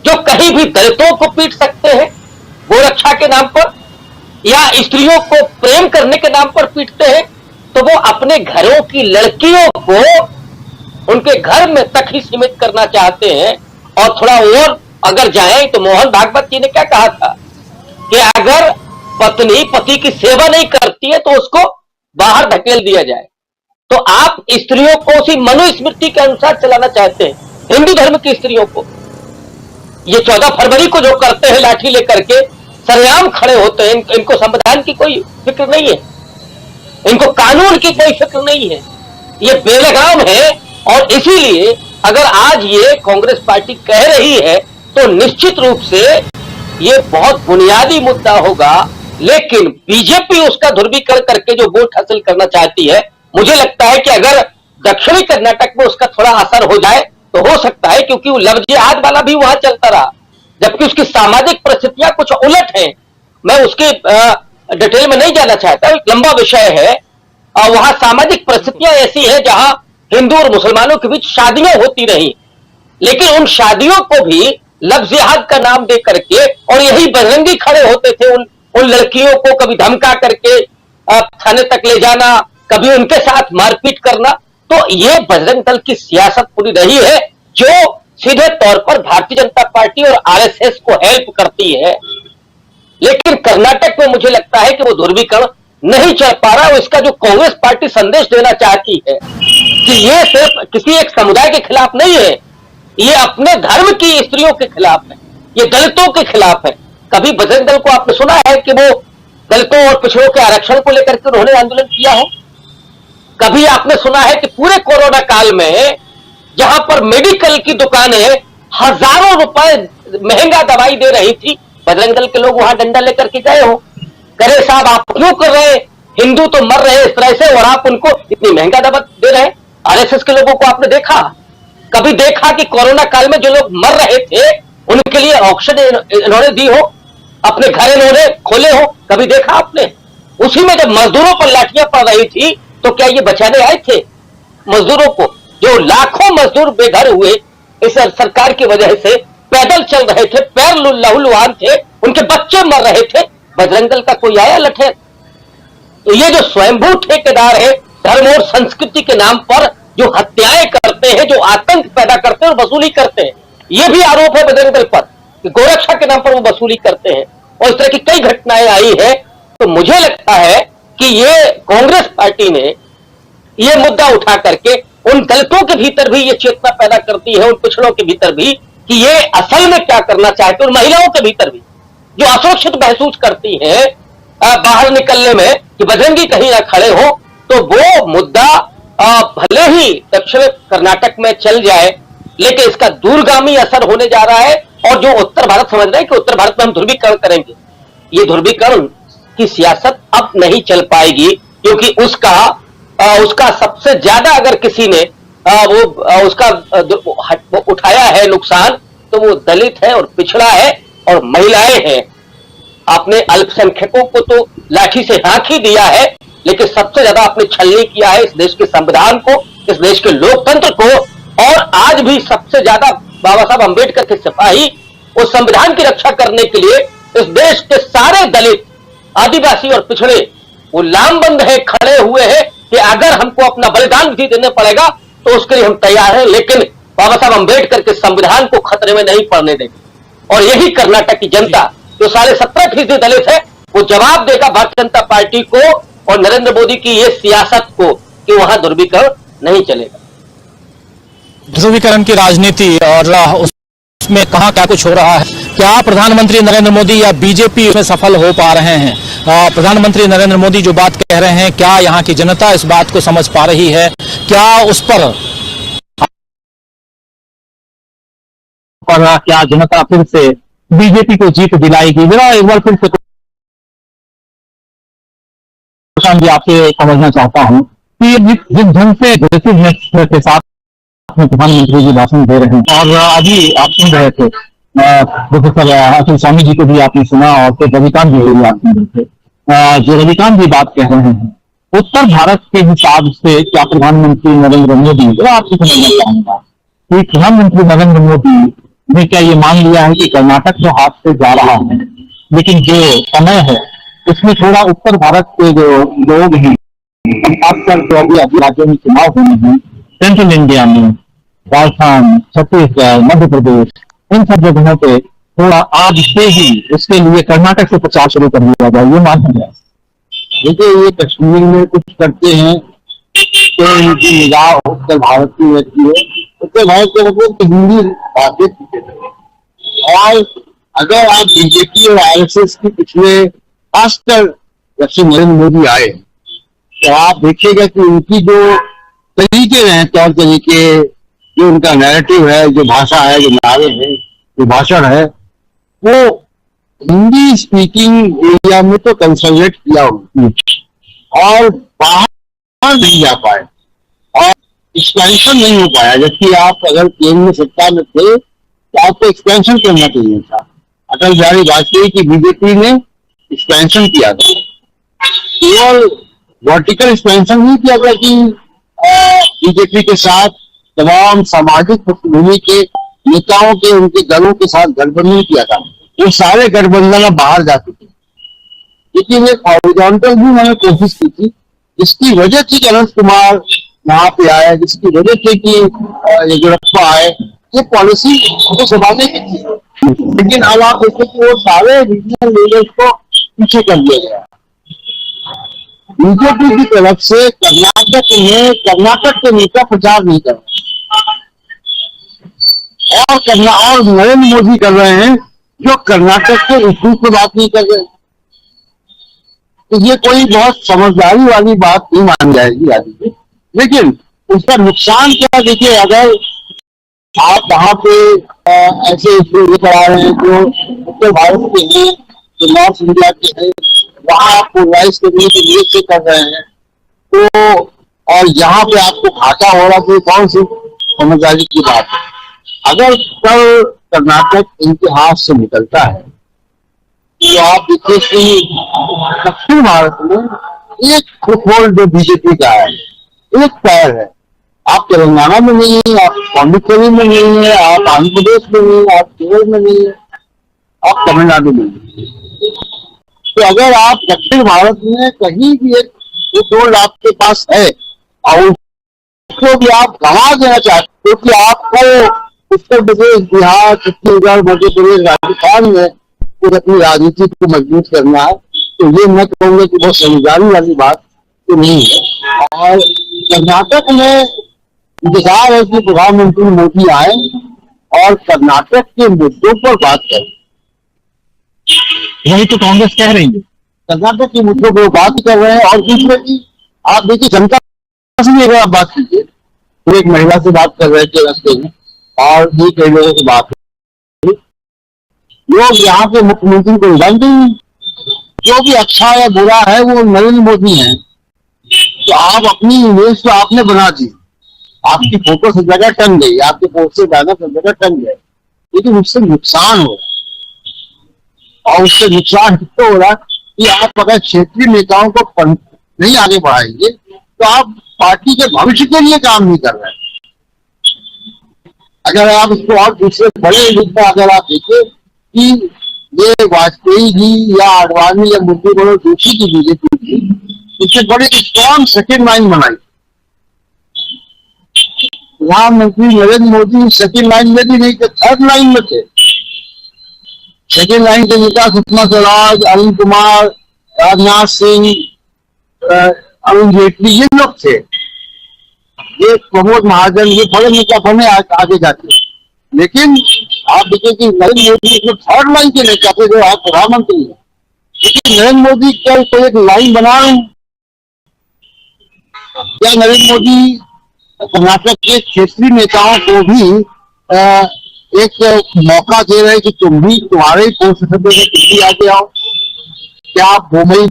जो कहीं भी दलितों को पीट सकते हैं गोरक्षा के नाम पर या स्त्रियों को प्रेम करने के नाम पर पीटते हैं, तो वो अपने घरों की लड़कियों को उनके घर में तक ही सीमित करना चाहते हैं। और थोड़ा और अगर जाएं तो मोहन भागवत जी ने क्या कहा था कि अगर पत्नी पति की सेवा नहीं करती है तो उसको बाहर धकेल दिया जाए। तो आप स्त्रियों को उसी मनुस्मृति के अनुसार चलाना चाहते हैं, हिंदू धर्म की स्त्रियों को। ये 14 फरवरी को जो करते हैं लाठी लेकर के सरेआम खड़े होते हैं, इनको संविधान की कोई फिक्र नहीं है, इनको कानून की कोई फिक्र नहीं है, ये बेलगाम है। और इसीलिए अगर आज ये कांग्रेस पार्टी कह रही है तो निश्चित रूप से ये बहुत बुनियादी मुद्दा होगा, लेकिन बीजेपी उसका ध्रुवीकरण करके जो वोट हासिल करना चाहती है, मुझे लगता है कि अगर दक्षिणी कर्नाटक में उसका थोड़ा असर हो जाए तो हो सकता है, क्योंकि वो लव जिहाद वाला भी वहां चलता रहा, जबकि उसकी सामाजिक परिस्थितियां कुछ उलट हैं। मैं उसके डिटेल में नहीं जाना चाहता, एक लंबा विषय है। वहां सामाजिक परिस्थितियां ऐसी हैं जहां हिंदू और मुसलमानों के बीच शादियां होती रही, लेकिन उन शादियों को भी लव जिहाद का नाम दे करके और यही बजरंगी खड़े होते थे उन लड़कियों को कभी धमका करके थाने तक ले जाना, कभी उनके साथ मारपीट करना। तो ये बजरंग दल की सियासत पूरी रही है जो सीधे तौर पर भारतीय जनता पार्टी और आरएसएस को हेल्प करती है। लेकिन कर्नाटक में मुझे लगता है कि वो ध्रुवीकरण नहीं चल पा रहा और इसका जो कांग्रेस पार्टी संदेश देना चाहती है कि ये सिर्फ किसी एक समुदाय के खिलाफ नहीं है, ये अपने धर्म की स्त्रियों के खिलाफ है, ये दलितों के खिलाफ है। कभी बजरंग दल को आपने सुना है कि वो दलितों और पिछड़ों के आरक्षण को लेकर के उन्होंने आंदोलन किया हो? कभी आपने सुना है कि पूरे कोरोना काल में जहां पर मेडिकल की दुकानें हजारों रुपए महंगा दवाई दे रही थी, बजरंग दल के लोग वहां डंडा लेकर के गए हो, करे साहब आप क्यों कर रहे हैं, हिंदू तो मर रहे इस तरह से और आप उनको इतनी महंगा दवा दे रहे हैं? आरएसएस के लोगों को आपने देखा? कभी देखा कि कोरोना काल में जो लोग मर रहे थे उनके लिए ऑक्सीजन इन्होंने दी हो, अपने घर इन्होंने खोले हो? कभी देखा आपने? उसी में जब मजदूरों पर लाठियां पड़ रही थी तो क्या ये बचाने आए थे मजदूरों को? जो लाखों मजदूर बेघर हुए इस सरकार की वजह से, पैदल चल रहे थे, पैर लहूलुहान थे, उनके बच्चे मर रहे थे, बजरंग दल का कोई आया लठे? तो ये जो स्वयंभू ठेकेदार है धर्म और संस्कृति के नाम पर जो हत्याएं करते हैं, जो आतंक पैदा करते हैं और वसूली करते हैं, ये भी आरोप है बजरंग दल पर कि गोरक्षा के नाम पर वो वसूली करते हैं और इस तरह की कई घटनाएं आई है। तो मुझे लगता है कि ये कांग्रेस पार्टी ने ये मुद्दा उठा करके उन दलितों के भीतर भी ये चेतना पैदा करती है, उन पिछड़ों के भीतर भी कि ये असल में क्या करना चाहते हैं, और महिलाओं के भीतर भी जो असुरक्षित महसूस करती हैं बाहर निकलने में कि बजरंगी कहीं ना खड़े हो, तो वो मुद्दा भले ही दक्षिण कर्नाटक में चल जाए लेकिन इसका दूरगामी असर होने जा रहा है। और जो उत्तर भारत समझ रहे हैं कि उत्तर भारत में हम ध्रुवीकरण करेंगे, ये ध्रुवीकरण की सियासत अब नहीं चल पाएगी, क्योंकि उसका सबसे ज्यादा अगर किसी ने उसका उठाया है नुकसान तो वो दलित है और पिछड़ा है और महिलाएं हैं। आपने अल्पसंख्यकों को तो लाठी से हाँक ही दिया है, लेकिन सबसे ज्यादा आपने छलनी किया है इस देश के संविधान को, इस देश के लोकतंत्र को। और आज भी सबसे ज्यादा बाबा साहब अंबेडकर के सिपाही उस संविधान की रक्षा करने के लिए इस देश के सारे दलित, आदिवासी और पिछड़े वो लामबंद है, खड़े हुए हैं कि अगर हमको अपना बलिदान भी देना पड़ेगा तो उसके लिए हम तैयार हैं, लेकिन बाबा साहब अंबेडकर के संविधान को खतरे में नहीं पड़ने देंगे। और यही कर्नाटक की जनता जो 17.5% दलित है वो जवाब देगा भारतीय जनता पार्टी को और नरेंद्र मोदी की ये सियासत को कि वहां ध्रुवीकरण नहीं चलेगा। ध्रुवीकरण की राजनीति और उसमें कहां क्या कुछ हो रहा है, क्या प्रधानमंत्री नरेंद्र मोदी या बीजेपी में सफल हो पा रहे हैं? प्रधानमंत्री नरेंद्र मोदी जो बात कह रहे हैं, क्या यहां की जनता इस बात को समझ पा रही है? क्या उस पर क्या जनता फिर से बीजेपी को जीत दिलाएगी? मेरा एक बार फिर से जी आपसे समझना चाहता हूं कि जिस ढंग से एग्रेसिवनेस के साथ प्रधानमंत्री जी भाषण दे रहे हैं, और अभी आप सुन रहे थे प्रोफेसर अतुल स्वामी जी को भी आपने सुना, और फिर रविकांत जी को भी आप सुन रहे थे। जो रविकांत जी बात कह रहे हैं उत्तर भारत के हिसाब से, क्या प्रधानमंत्री नरेंद्र मोदी, आपसे समझना चाहूंगा कि प्रधानमंत्री नरेंद्र मोदी ने क्या ये मान लिया है कि कर्नाटक जो हाथ से जा रहा है, लेकिन जो समय है उसमें थोड़ा उत्तर भारत के जो लोग हैं, खासकर जो अभी राज्यों में चुनाव होने हैं, सेंट्रल इंडिया में राजस्थान, छत्तीसगढ़, मध्य प्रदेश, इन सब जगहों पे थोड़ा आज से ही उसके लिए कर्नाटक से प्रचार शुरू कर दिया जाए, ये मान लिया। देखिए, ये कश्मीर में कुछ करते हैं तो इनकी निगाह उत्तर भारत की रहती है। उत्तर भारत के मतलब हिंदी बातें, और अगर आप बीजेपी और आरएसएस के पिछले, खासकर जब से नरेंद्र मोदी आए, तो आप देखिएगा कि उनकी जो तरीके हैं, तौर तरीके, जो उनका नैरेटिव है, जो भाषा है, जो नारे हैं, जो भाषण है, वो हिंदी स्पीकिंग एरिया में तो कंसंट्रेट किया और बाहर नहीं जा पाए और एक्सपेंशन नहीं हो पाया। जबकि आप अगर केंद्र में सत्ता में थे तो आपको एक्सपेंशन करना चाहिए था। अटल बिहारी वाजपेयी की बीजेपी ने एक्सपेंशन किया था, केवल वर्टिकल एक्सपेंशन नहीं किया था कि बीजेपी के साथ तमाम सामाजिक पृष्ठभूमि के नेताओं के, उनके दलों के साथ गठबंधन किया था। वो सारे गठबंधन अब बाहर जा चुके, लेकिन एक हॉरिजॉन्टल भी मैंने कोशिश की थी, जिसकी वजह थी कि अनंत कुमार यहाँ पे आए, जिसकी वजह थी कि येदियुरप्पा आए। ये पॉलिसी तो संभालने की थी, लेकिन अब आप देखते कि वो सारे रीजनल लीडर्स को पीछे कर दिया गया। बीजेपी की तरफ से कर्नाटक के नेता प्रचार नहीं कर रहे, और नरेंद्र मोदी कर रहे हैं जो कर्नाटक के इश्यूज पे बात नहीं कर रहे। तो ये कोई बहुत समझदारी वाली बात नहीं मान जाएगी आगे। लेकिन उसका नुकसान क्या, देखिए, अगर आप वहां पे ऐसे इश्यूज लेकर आ रहे हैं जो उत्तर भारत के हैं, जो नॉर्थ इंडिया के हैं, वहां आप पोलराइज करने के लिए से कर रहे हैं, तो और यहाँ पे आपको घाटा हो रहा, तो कौन सी समझदारी की बात है? अगर कल कर्नाटक इनके हाथ से निकलता है तो आप देखिए कि दक्षिण भारत में एक फुटबॉल जो बीजेपी का है, एक पैर है। आप तेलंगाना में नहीं है, आप पांडिचेरी में नहीं है, आप आंध्र प्रदेश में नहीं है, आप केरल में नहीं है, आप तमिलनाडु में नहीं है। तो अगर आप दक्षिण भारत में कहीं भी एक फुटबॉल आपके पास है और उसको भी आप गंवा देना चाहते, क्योंकि आपको उत्तर प्रदेश, बिहार, छत्तीसगढ़, मध्य प्रदेश, राजस्थान में कुछ अपनी राजनीति को मजबूत करना है, तो ये मैं कहूँगा कि बहुत समझदारी वाली बात तो नहीं है। और कर्नाटक में इंतजार है कि प्रधानमंत्री मोदी आए और कर्नाटक के मुद्दों पर बात करें। यही तो कांग्रेस कह रही है, कर्नाटक के मुद्दों पर बात कर रहे हैं। और दूसरे की आप देखिए, जनता से भी अगर आप बात कीजिए, तो एक महिला से बात कर रहे थे रास्ते में, और भी कई लोगों से बात है, लोग यहाँ के मुख्यमंत्री को जानते हैं, जो भी अच्छा या बुरा है वो नरेंद्र मोदी है। तो आप अपनी इमेज तो आपने बना दी, आपकी फोटो सब जगह टंग गई, आपके पोस्टर बैनर सब जगह टंग गए, लेकिन उससे नुकसान हो रहा। और उससे नुकसान कितना हो रहा कि आप अगर क्षेत्रीय नेताओं को नहीं आगे बढ़ाएंगे तो आप पार्टी के भविष्य के लिए काम नहीं कर रहे हैं। अगर आप इसको और दूसरे बड़े रूप में अगर आप देखें कि ये वाजपेयी जी या आडवाणी या मुर्मू बड़ो जोशी की बीजेपी थी, इससे बड़े स्ट्रॉन्ग सेकेंड लाइन बनाई। प्रधानमंत्री नरेंद्र मोदी सेकेंड लाइन में भी नहीं थे, थर्ड लाइन में थे। और यहाँ पे मुख्यमंत्री को जानते ही, जो भी अच्छा या बुरा है वो नरेंद्र मोदी है। तो आप अपनी इमेज तो आपने बना दी, आपकी फोटो सब जगह टंग गई, आपके पोस्टर बैनर सब जगह टंग गए, लेकिन उससे नुकसान हो रहा। सेकेंड लाइन के नेता सुषमा स्वराज, अरुण कुमार, राजनाथ सिंह, अरुण जेटली, ये लोग थे। ये प्रमोद महाजन, ये बड़े नेता बने आगे जाके। लेकिन आप देखिए कि नरेंद्र मोदी जो थर्ड लाइन के नेता थे, जो आज प्रधानमंत्री है, लेकिन नरेंद्र मोदी क्या कोई एक लाइन बना रहे हैं? क्या नरेंद्र मोदी कर्नाटक के क्षेत्रीय नेताओं को भी एक मौका दे रहे हैं कि तुम्हारे पोस्ट से तुम भी आगे आओ? क्या आप बोमई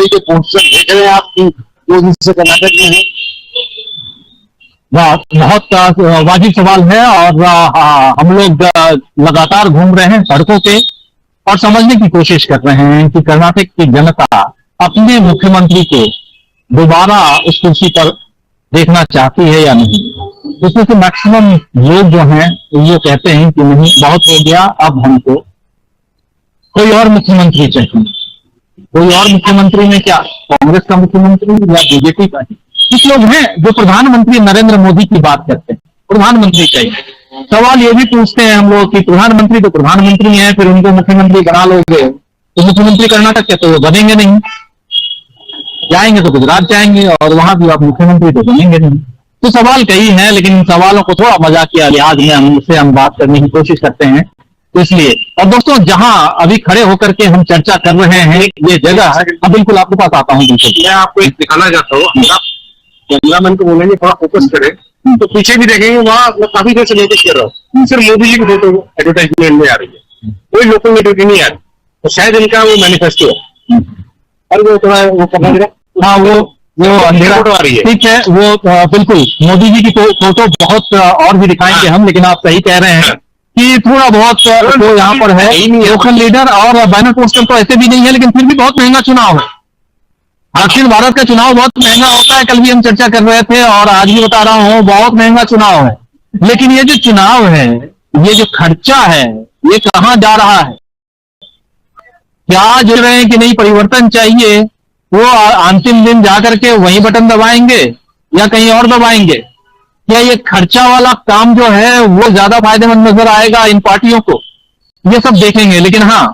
के पोस्टर देख रहे हैं आपकी जो जिससे कर्नाटक में है? बहुत वाजिब सवाल है और हम लोग लगातार घूम रहे हैं सड़कों पे और समझने की कोशिश कर रहे हैं कि कर्नाटक की जनता अपने मुख्यमंत्री को दोबारा उस कुर्सी पर देखना चाहती है या नहीं। इसमें से मैक्सिमम लोग जो हैं वो कहते हैं कि नहीं, बहुत हो गया, अब हमको कोई और मुख्यमंत्री चाहिए। कोई और मुख्यमंत्री में क्या कांग्रेस का मुख्यमंत्री या बीजेपी का? कुछ लोग हैं जो प्रधानमंत्री नरेंद्र मोदी की बात करते हैं, प्रधानमंत्री चाहिए। सवाल ये भी पूछते हैं हम लोग कि प्रधानमंत्री तो प्रधानमंत्री हैं, फिर उनको मुख्यमंत्री बना लोगे तो मुख्यमंत्री कर्नाटक के तो वो बनेंगे नहीं, जाएंगे तो गुजरात जाएंगे और वहां भी आप मुख्यमंत्री तो बनेंगे नहीं। तो सवाल कई हैं, लेकिन इन सवालों को थोड़ा मजाकिया लिहाज में हम बात करने की कोशिश करते हैं। तो इसलिए, और दोस्तों जहां अभी खड़े होकर के हम चर्चा कर रहे हैं ये जगह है, बिल्कुल आपके पास आता हूँ। बिल्कुल मैं आपको एक दिखाना चाहता हूँ। कैमरामैन को बोलेंगे थोड़ा फोकस करें तो पीछे भी देखेंगे, वहाँ मैं काफी देर से नोटिस कर रहा हूँ, सिर्फ मोदी जी की फोटो एडवर्टाइजमेंट में आ रही है, कोई लोकल नेटवर्क नहीं आ रही। तो शायद इनका वो मैनिफेस्टो है। और वो थोड़ा वो करना जरा, हाँ वो अंधेरा फोटो आ रही है, ठीक है। वो बिल्कुल मोदी जी की फोटो बहुत और भी दिखाएंगे हम, लेकिन आप सही कह रहे हैं कि थोड़ा बहुत तो यहाँ पर है लोकल लीडर और बैनर पोस्टर तो ऐसे भी नहीं है, लेकिन फिर भी बहुत महंगा चुनाव है। दक्षिण भारत का चुनाव बहुत महंगा होता है, कल भी हम चर्चा कर रहे थे और आज भी बता रहा हूँ, बहुत महंगा चुनाव है। लेकिन ये जो चुनाव है, ये जो खर्चा है, ये कहाँ जा रहा है? क्या जुड़ रहे हैं कि नहीं परिवर्तन चाहिए, वो अंतिम दिन जाकर के वही बटन दबाएंगे या कहीं और दबाएंगे? क्या ये खर्चा वाला काम जो है वो ज्यादा फायदेमंद नजर आएगा इन पार्टियों को? ये सब देखेंगे। लेकिन हाँ,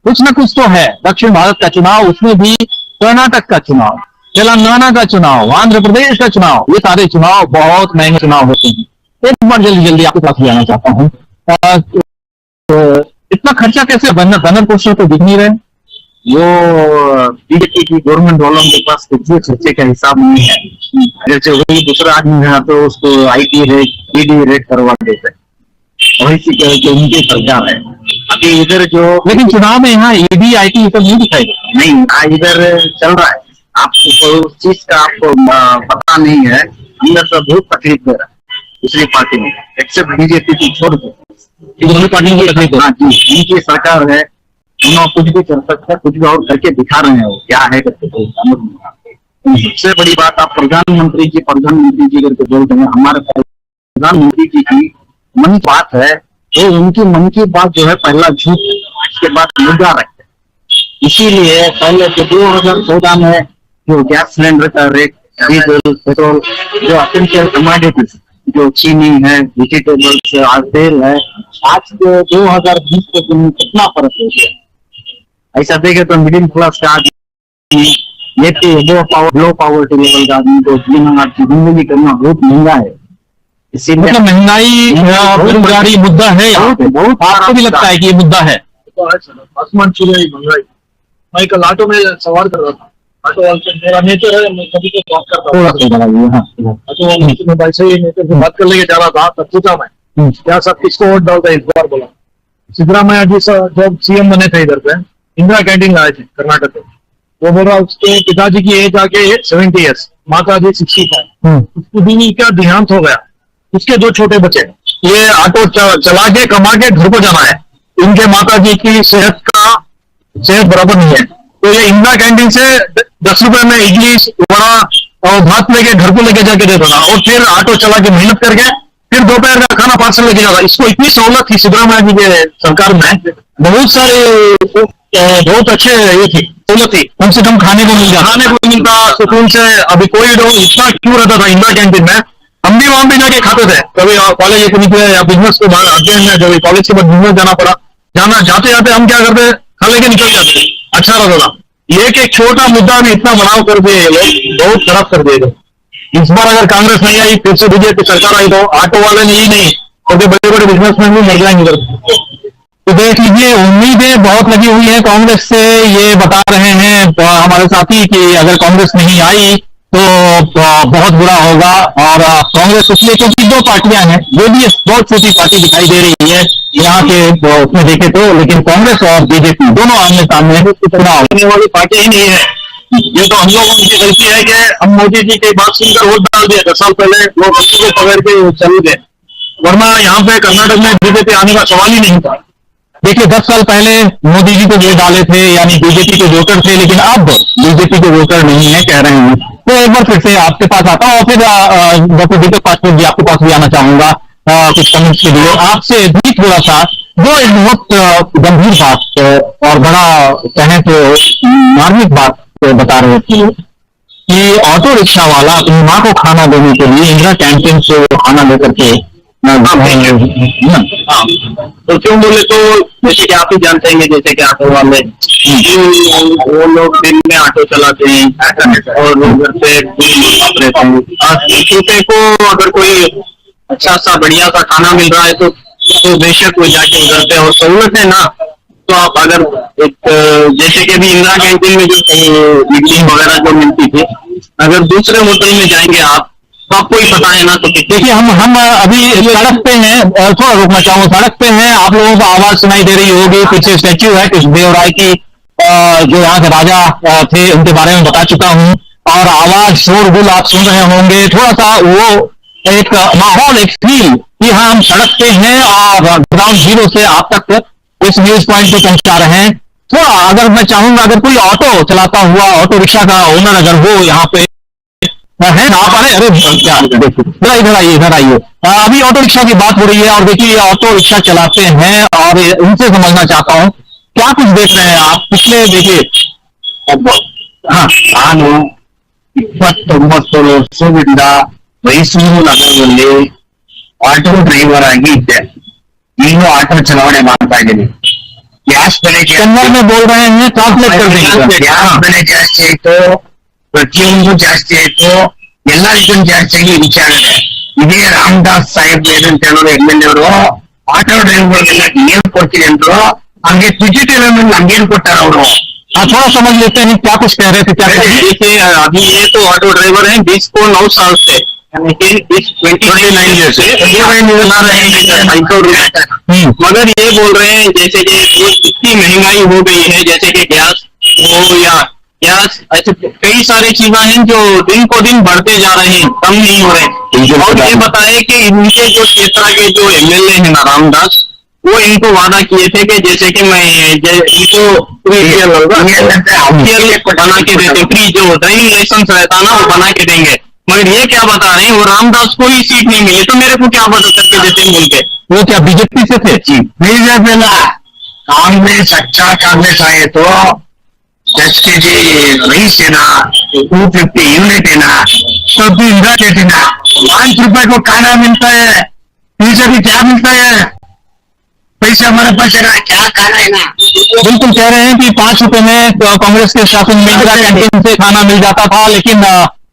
कुछ ना कुछ तो है। दक्षिण भारत का चुनाव, उसमें भी कर्नाटक का चुनाव, तेलंगाना का चुनाव, आंध्र प्रदेश का चुनाव, ये सारे चुनाव बहुत महंगे चुनाव होते हैं। एक बार जल्दी आपके पास भी आना चाहता हूँ, इतना खर्चा कैसे? बैनर पोस्टर तो दिख नहीं रहे। वो बीजेपी की गवर्नमेंट वालों के पास खर्चे का हिसाब नहीं है। जैसे वही दूसरा आदमी है तो उसको IT रेट, DD रेट करवा देते हैं, वही उनकी सरकार है। अभी इधर जो, लेकिन चुनाव में यहाँ ED IT सब नहीं दिखाई देता। नहीं, इधर चल रहा है। आपको उस चीज का आपको पता नहीं है, अंदर से बहुत तकलीफ दे रहा है दूसरी पार्टी में, एक्सेप्ट बीजेपी को छोड़ के दूसरी पार्टी को तकलीफ। हाँ जी, उनकी सरकार है, उन्होंने कुछ भी कर सकता है, कुछ भी और करके दिखा रहे हैं वो क्या है करके। सबसे बड़ी बात, आप प्रधानमंत्री जी करके बोलते हैं। हमारे प्रधानमंत्री जी की मन की बात है, तो उनकी मन की बात जो है पहला झूठ है, इसके बाद मुद्दा रखते हैं। इसीलिए पहले 2014 में जो गैस सिलेंडर का रेट, डीजल, पेट्रोल, जो असेंशियल कमोडिटीज, जो चीनी है, वेजिटेबल्स, तेल है, आज के 2020 के दिन कितना फर्क हो गया? ऐसा देखे तो मिडिल क्लास का आदमी, लो पावर्टी लेवल का आदमी को जिंदगी करना बहुत महंगा है। इसीलिए मतलब महंगाई बेरोजगारी मुद्दा है यहाँ पे। बहुत आपको भी लगता है कि ये मुद्दा है? आसमान छू रही महंगाई। मैं कल ऑटो में सवार कर रहा था, ऑटो वाले से मेरा नेचर है, मैं कभी तो बात करता हूँ। ऑटो वाले से मैं भाई से नेचर से बात कर लेके जा रहा था, तब पूछा मैं क्या सब किसको वोट डालता है इस बार? बोला सिद्धरामैया जी जब CM बने थे इधर पे, इंदिरा कैंटीन लाए थे कर्नाटक में। वो बोल रहा उसके पिताजी की एज आके 70 ईयर्स, माता जी 65। उसकी बीवी का देहांत हो गया, उसके 2 छोटे बच्चे। ये ऑटो चला के कमा के घर को जाना है। इनके माता जी की सेहत बराबर नहीं है, तो ये इंदिरा कैंटीन से 10 रुपए में इडली, वड़ा और भात लेके घर को लेके जाके दे देना, और फिर ऑटो चला के मेहनत करके फिर दोपहर का खाना पार्सल लेके जाता। इसको इतनी सहूलत थी सिद्धरामैया जी के सरकार में, बहुत सारे बहुत अच्छे ये थी सहूलत थी, कम से कम खाने को मिलता सुकून से। अभी कोई लोग इतना क्यों रहता था इंदिरा कैंटीन में, हम भी वहां पे जाके खाते थे। कभी कॉलेज के निकले या बिजनेस को अध्ययन में, जब कॉलेज के बाद बिजनेस जाना पड़ा, जाना जाते जाते हम क्या करते, खा लेके निकल जाते, अच्छा रहता था। ये कि एक छोटा मुद्दा भी इतना बनाव कर दिए ये लोग, बहुत खराब कर दिए। इस बार अगर कांग्रेस नहीं आई, फिर से बीजेपी सरकार आई, तो ऑटो वाले नहीं तो बड़े बड़े बिजनेसमैन भी मर जाएंगे। तो देख लीजिए, उम्मीदें बहुत लगी हुई है कांग्रेस से। ये बता रहे हैं हमारे साथी कि अगर कांग्रेस नहीं आई तो बहुत बुरा होगा। और कांग्रेस इसलिए क्योंकि दो पार्टियां हैं, जो भी बहुत छोटी पार्टी दिखाई दे रही है यहाँ के उसमें देखे तो, लेकिन कांग्रेस और बीजेपी दोनों आमने सामने चुनाव होने वाली पार्टी ही नहीं है। ये तो हम लोगों की गलती है कि हम मोदी जी की बात सुनकर वोट डाल दिया। 10 साल पहले लोग को पकड़ के चले गए, वरना यहाँ पे कर्नाटक में बीजेपी आने का सवाल ही नहीं था। देखिए 10 साल पहले मोदी जी को वोट डाले थे, यानी बीजेपी के वोटर थे, लेकिन अब बीजेपी के वोटर नहीं है कह रहे हैं। तो एक बार फिर से आपके पास आता हूँ और फिर डॉक्टर दीपक पासवान जी आपके पास भी आना चाहूंगा कुछ कमेंट्स के लिए। आपसे भी थोड़ा सा, जो एक बहुत गंभीर बात और बड़ा कहें तो मार्मिक बात बता रहे थे कि ऑटो रिक्शा वाला अपनी माँ को खाना देने के लिए इंदिरा कैंटीन से खाना लेकर के तो क्यों बोले तो जैसे कि आप ही जानते हैं, जैसे कि ऑटो वाले वो लोग दिन में ऑटो चलाते हैं और लोग घर से रहते हैं। छोटे को अगर कोई अच्छा सा बढ़िया सा खाना मिल रहा है तो बेशक वो जाके उधर पे, और सहूलत है ना। तो आप अगर एक जैसे कि अभी इंदिरा कैंटीन में जो इडली वगैरह जो मिलती थी, अगर दूसरे होटल में जाएंगे आप तो आपको ही पता है ना। तो देखिए हम अभी सड़क पे हैं, थोड़ा रुकना चाहूंगा, सड़क पे हैं, आप लोगों को आवाज सुनाई दे रही होगी। पीछे स्टैच्यू है कृष्णदेव राय की, जो यहाँ के राजा थे, उनके बारे में बता चुका हूँ। और आवाज शोरगुल आप सुन रहे होंगे, थोड़ा सा वो एक माहौल, एक फील कि हाँ हम सड़क पे हैं और ग्राउंड जीरो से आप तक इस न्यूज पॉइंट पे पहुंचा रहे हैं। थोड़ा अगर मैं चाहूंगा, अगर कोई ऑटो चलाता हुआ ऑटो रिक्शा का ओनर अगर वो यहाँ पे है ना, आप अरे क्या देखिए इधर आइए। अभी ऑटो रिक्शा की बात हो रही है और देखिए ऑटो रिक्शा चलाते हैं और इनसे समझना चाहता हूँ क्या कुछ देख रहे हैं आप पिछले, देखिए ನಾನು 29 ವರ್ಷದಿಂದ ಮೈಸೂರು ನಗರದಲ್ಲಿ ಆಟೋ ಡ್ರೈವರ್ ಆಗಿ ಇದ್ದೆ. ಈಗ ಆಟೋ ಚಲಾವಣೆ ಮಾಡ್ತಾ ಇದ್ದೀನಿ. ಗ್ಯಾಸ್ ಬೆಲೆ ಕನ್ನಡ में बोल रहे हैं, ट्रांसलेट कर देंगे। ಗ್ಯಾಸ್ ಬೆಲೆ ಜಾಸ್ತಿ ಆಯ್ತು, ಪ್ರತಿಯೊಂದು ಜಾಸ್ತಿ ಆಯ್ತು, ಎಲ್ಲರಿಗೂ ಜಾಸ್ತಿ ಆಗಿ ವಿಚಾರ ಇದೆ. ಇದೇ ರಾಮದಾಸ್ ಸಾಹೇಬ್ ಏನಂತ ಹೇಳೋರು MLA ಅವರು ಆಟೋ ಡ್ರೈವರ್ಗಳಿಗೆಲ್ಲ ಏನ್ ಕೊಡ್ತೀರಿ ಅಂದ್ರು, ಹಂಗೆ ಟಿಕೆಟ್ ಎಲ್ಲ ಹಂಗೇನ್ ಕೊಟ್ಟಾರ ಅವರು। थोड़ा समझ लेते हैं क्या कुछ कह रहे थे। क्या देखिए अभी ये तो ऑटो ड्राइवर हैं 20 को 9 साल से, लेकिन इस 29 ईयर से चला रहे हैं। मगर ये बोल रहे हैं जैसे कि इतनी महंगाई हो गई है, जैसे कि गैस हो या गैस, ऐसे कई सारी चीजें हैं जो दिन को दिन बढ़ते जा रहे हैं, कम नहीं हो रहे। और ये बताए कि इनके जो क्षेत्र के जो MLA है ना रामदास, वो इनको वादा किए थे कि जैसे कि मैं इनको बना के देते, फ्री जो ड्राइविंग लाइसेंस रहता ना वो बना के देंगे। मगर ये क्या बता रहे हैं, वो रामदास को ही सीट नहीं मिली, तो मेरे को क्या मदद करके देते हैं बोल के। वो क्या बीजेपी से थे? बीजेपी ना, कांग्रेस अच्छा कांग्रेस आए तो 10 kg राइस है ना, 250 यूनिट है ना, सब भी इंदिरा कहते ना, 5 रुपए को खाना मिलता है, पीछे भी क्या मिलता है, पैसे हमारे पास है ना, क्या खाना है ना। बिल्कुल कह रहे हैं कि 5 रुपए में कांग्रेस के शासन में इंदिरा कैंटीन से खाना मिल जाता था, लेकिन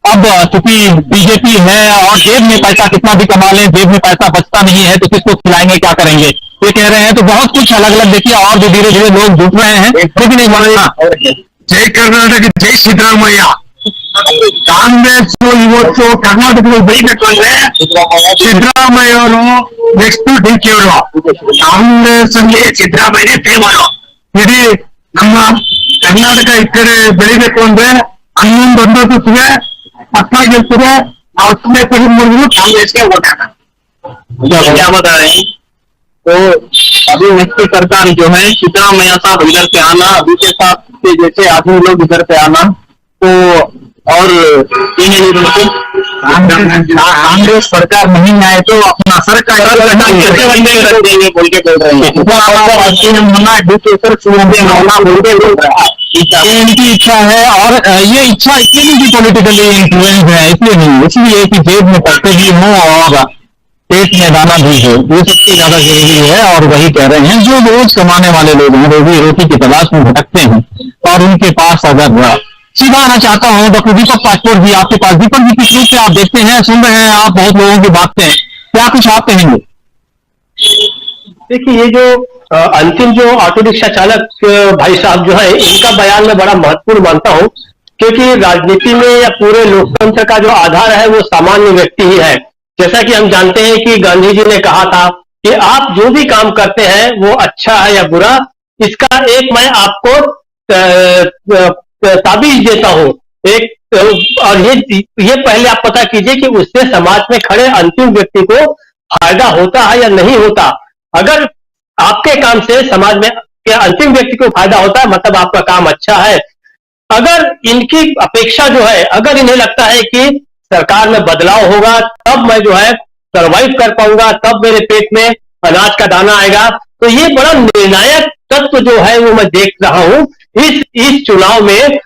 अब चूंकि बीजेपी है और जेब में पैसा कितना भी कमा लें, जेब में पैसा बचता नहीं है, तो किसको खिलाएंगे, क्या करेंगे, ये कह रहे हैं। तो बहुत कुछ अलग अलग देखिए, और भी धीरे धीरे लोग जुट रहे हैं, लेकिन एक बार जय कर्नाटक, जय सिद्धरामಯ್ಯ। ಕಾಂಗ್ರೆಸ್ ಇವತ್ತು ಕರ್ನಾಟಕದಲ್ಲಿ ಬೈಬೇಕು ಅಂದ್ರೆ ಸಿದ್ದರಾಮಯ್ಯ ಅವರು ನೆಕ್ಸ್ಟ್ DK ಅವರು, ಕಾಂಗ್ರೆಸ್ ಅಲ್ಲಿ ಸಿದ್ದರಾಮಯ್ಯ ಫೇಮಸ್। ಇಡೀ ನಮ್ಮ ಕರ್ನಾಟಕ ಈ ಕಡೆ ಬೆಳಿಬೇಕು ಅಂದ್ರೆ 11 ಪತ್ತಾಗಿರ್ತದೆ, ನಾವು ಸುಮ್ಮನೆ ತೆಗೆದು ಕಾಂಗ್ರೆಸ್ಗೆ ವೋಟ್ ಹಾಕೋಣ। क्या बता रहे हैं, तो अभी नेक्स्ट सरकार जो है सिद्धरामಯ್ಯ साहब इधर पे आना, अभी के साथ के जैसे आदमी लोग इधर पे आना, तो और कांग्रेस सरकार नहीं आए तो अपना सरकार देंगे बोल के बोल रहे हैं। इनकी इच्छा है, और ये इच्छा इसलिए नहीं कि पॉलिटिकली इन्फ्लुएंस है, इसलिए नहीं, इसलिए कि जेब में पैसे भी हों और पेट में दाना भी हो, ये सबसे ज्यादा जरूरी है। और वही कह रहे हैं जो रोज कमाने वाले लोग हैं, रोजी रोटी की तलाश में भटकते हैं, और उनके पास अगर सीधा आना चाहता हूं डॉक्टर दीपक पाचपोर जी आपके पास। दीपक जी, किस रूप से आप देखते हैं, सुन रहे हैं आप बहुत लोगों की बातें, क्या कुछ आप कहेंगे? देखिए, ये जो अंतिम जो ऑटो रिक्शा चालक भाई साहब जो है, इनका बयान मैं बड़ा महत्वपूर्ण मानता हूं, क्योंकि राजनीति में या पूरे लोकतंत्र का जो आधार है वो सामान्य व्यक्ति ही है। जैसा कि हम जानते हैं कि गांधी जी ने कहा था कि आप जो भी काम करते हैं वो अच्छा है या बुरा, इसका एक मैं आपको ताबीज देता हूं एक, और ये पहले आप पता कीजिए कि उससे समाज में खड़े अंतिम व्यक्ति को फायदा होता है या नहीं होता। अगर आपके काम से समाज में के अंतिम व्यक्ति को फायदा होता है, मतलब आपका काम अच्छा है। अगर इनकी अपेक्षा जो है, अगर इन्हें लगता है कि सरकार में बदलाव होगा तब मैं जो है सरवाइव कर पाऊंगा, तब मेरे पेट में अनाज का दाना आएगा, तो ये बड़ा निर्णायक तत्व जो है वो मैं देख रहा हूं इस चुनाव में।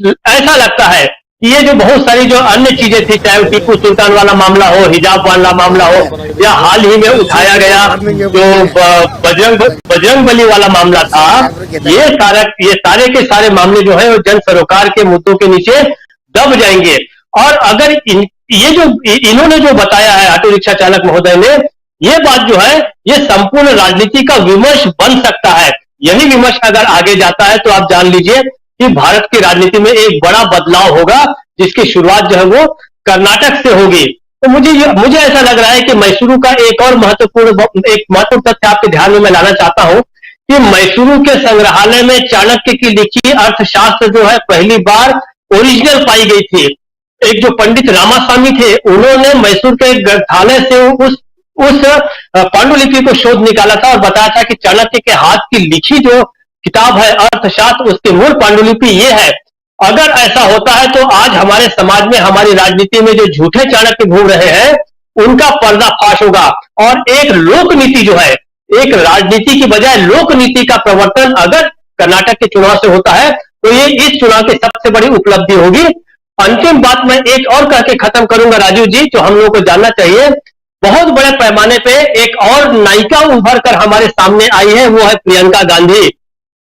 ऐसा लगता है कि ये जो बहुत सारी जो अन्य चीजें थी, चाहे टीपू सुल्तान वाला मामला हो, हिजाब वाला मामला हो, या हाल ही में उठाया गया जो बजरंग बली वाला मामला था, ये सारे के सारे मामले जो है वो जन सरोकार के मुद्दों के नीचे दब जाएंगे। और अगर ये जो इन्होंने जो बताया है ऑटो रिक्शा चालक महोदय ने, ये बात जो है ये संपूर्ण राजनीति का विमर्श बन सकता है। यही विमर्श अगर आगे जाता है तो आप जान लीजिए कि भारत की राजनीति में एक बड़ा बदलाव होगा, जिसकी शुरुआत जो है वो कर्नाटक से होगी। तो मुझे ऐसा लग रहा है कि मैसूरू का एक और महत्वपूर्ण तथ्य आपके ध्यान में मैं लाना चाहता हूं कि मैसूरू के संग्रहालय में चाणक्य की लिखी अर्थशास्त्र जो है पहली बार ओरिजिनल पाई गई थी। एक जो पंडित रामास्वामी थे, उन्होंने मैसूर के ग्रंथालय से उस पांडुलिपि को शोध निकाला था और बताया था कि चाणक्य के हाथ की लिखी जो किताब है अर्थशास्त्र, उसकी मूल पांडुलिपि ये है। अगर ऐसा होता है तो आज हमारे समाज में, हमारी राजनीति में जो झूठे चाणक्य घूम रहे हैं, उनका पर्दाफाश होगा। और एक लोक नीति जो है, एक राजनीति की बजाय लोक नीति का प्रवर्तन अगर कर्नाटक के चुनाव से होता है तो ये इस चुनाव की सबसे बड़ी उपलब्धि होगी। अंतिम बात मैं एक और कह के खत्म करूंगा राजीव जी, जो हम लोगों को जानना चाहिए। बहुत बड़े पैमाने पे एक और नायिका उभर कर हमारे सामने आई है, वो है प्रियंका गांधी।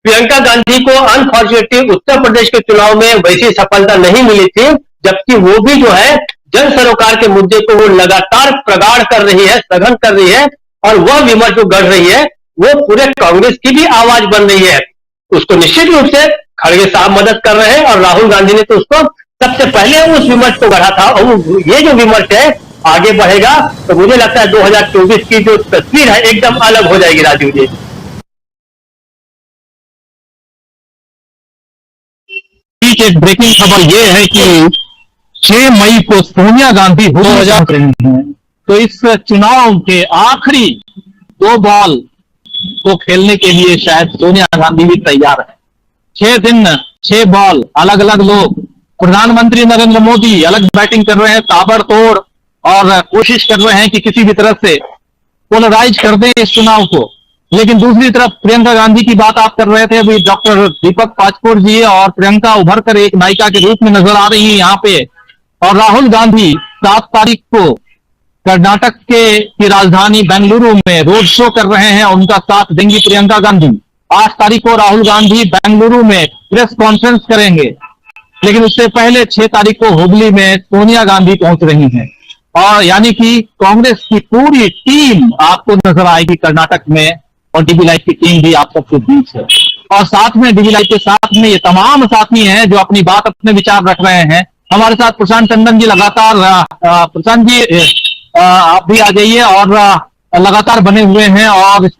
प्रियंका गांधी को अनफॉर्चुनेटली उत्तर प्रदेश के चुनाव में वैसी सफलता नहीं मिली थी, जबकि वो भी जो है जन सरोकार के मुद्दे को वो लगातार प्रगाढ़ कर रही है, सघन कर रही है, और वह विमर्श जो गढ़ रही है वो पूरे कांग्रेस की भी आवाज बन रही है। उसको निश्चित रूप से खड़गे साहब मदद कर रहे हैं, और राहुल गांधी ने तो उसको सबसे पहले उस विमर्श को गढ़ा था, और ये जो विमर्श है आगे बढ़ेगा तो मुझे लगता है 2024 की जो तस्वीर है एकदम अलग हो जाएगी राजीव जी। एक ब्रेकिंग खबर यह है कि 6 मई को सोनिया गांधी हो रही हैं, तो इस चुनाव के आखिरी 2 बॉल को खेलने के लिए शायद सोनिया गांधी भी तैयार है। 6 दिन 6 बॉल, अलग अलग लोग। प्रधानमंत्री नरेंद्र मोदी अलग बैटिंग कर रहे हैं ताबड़तोड़, और कोशिश कर रहे हैं कि किसी भी तरह से पोलराइज कर दें इस चुनाव को। लेकिन दूसरी तरफ प्रियंका गांधी की बात आप कर रहे थे अभी, डॉक्टर दीपक पाचपोर जी, और प्रियंका उभर कर एक नायिका के रूप में नजर आ रही है यहाँ पे। और राहुल गांधी 7 तारीख को कर्नाटक की राजधानी बेंगलुरु में रोड शो कर रहे हैं, उनका साथ देंगी प्रियंका गांधी। 8 तारीख को राहुल गांधी बेंगलुरु में प्रेस कॉन्फ्रेंस करेंगे, लेकिन उससे पहले 6 तारीख को हुबली में सोनिया गांधी पहुंच रही हैं। और यानी कि कांग्रेस की पूरी टीम आपको नजर आएगी कर्नाटक में, और डीबी लाइव की टीम भी आप सबके बीच है। और साथ में डीबी लाइव के साथ में ये तमाम साथी हैं जो अपनी बात, अपने विचार रख रहे हैं। हमारे साथ प्रशांत टंडन जी लगातार, प्रशांत जी आप भी आ जाइए, और लगातार बने हुए हैं और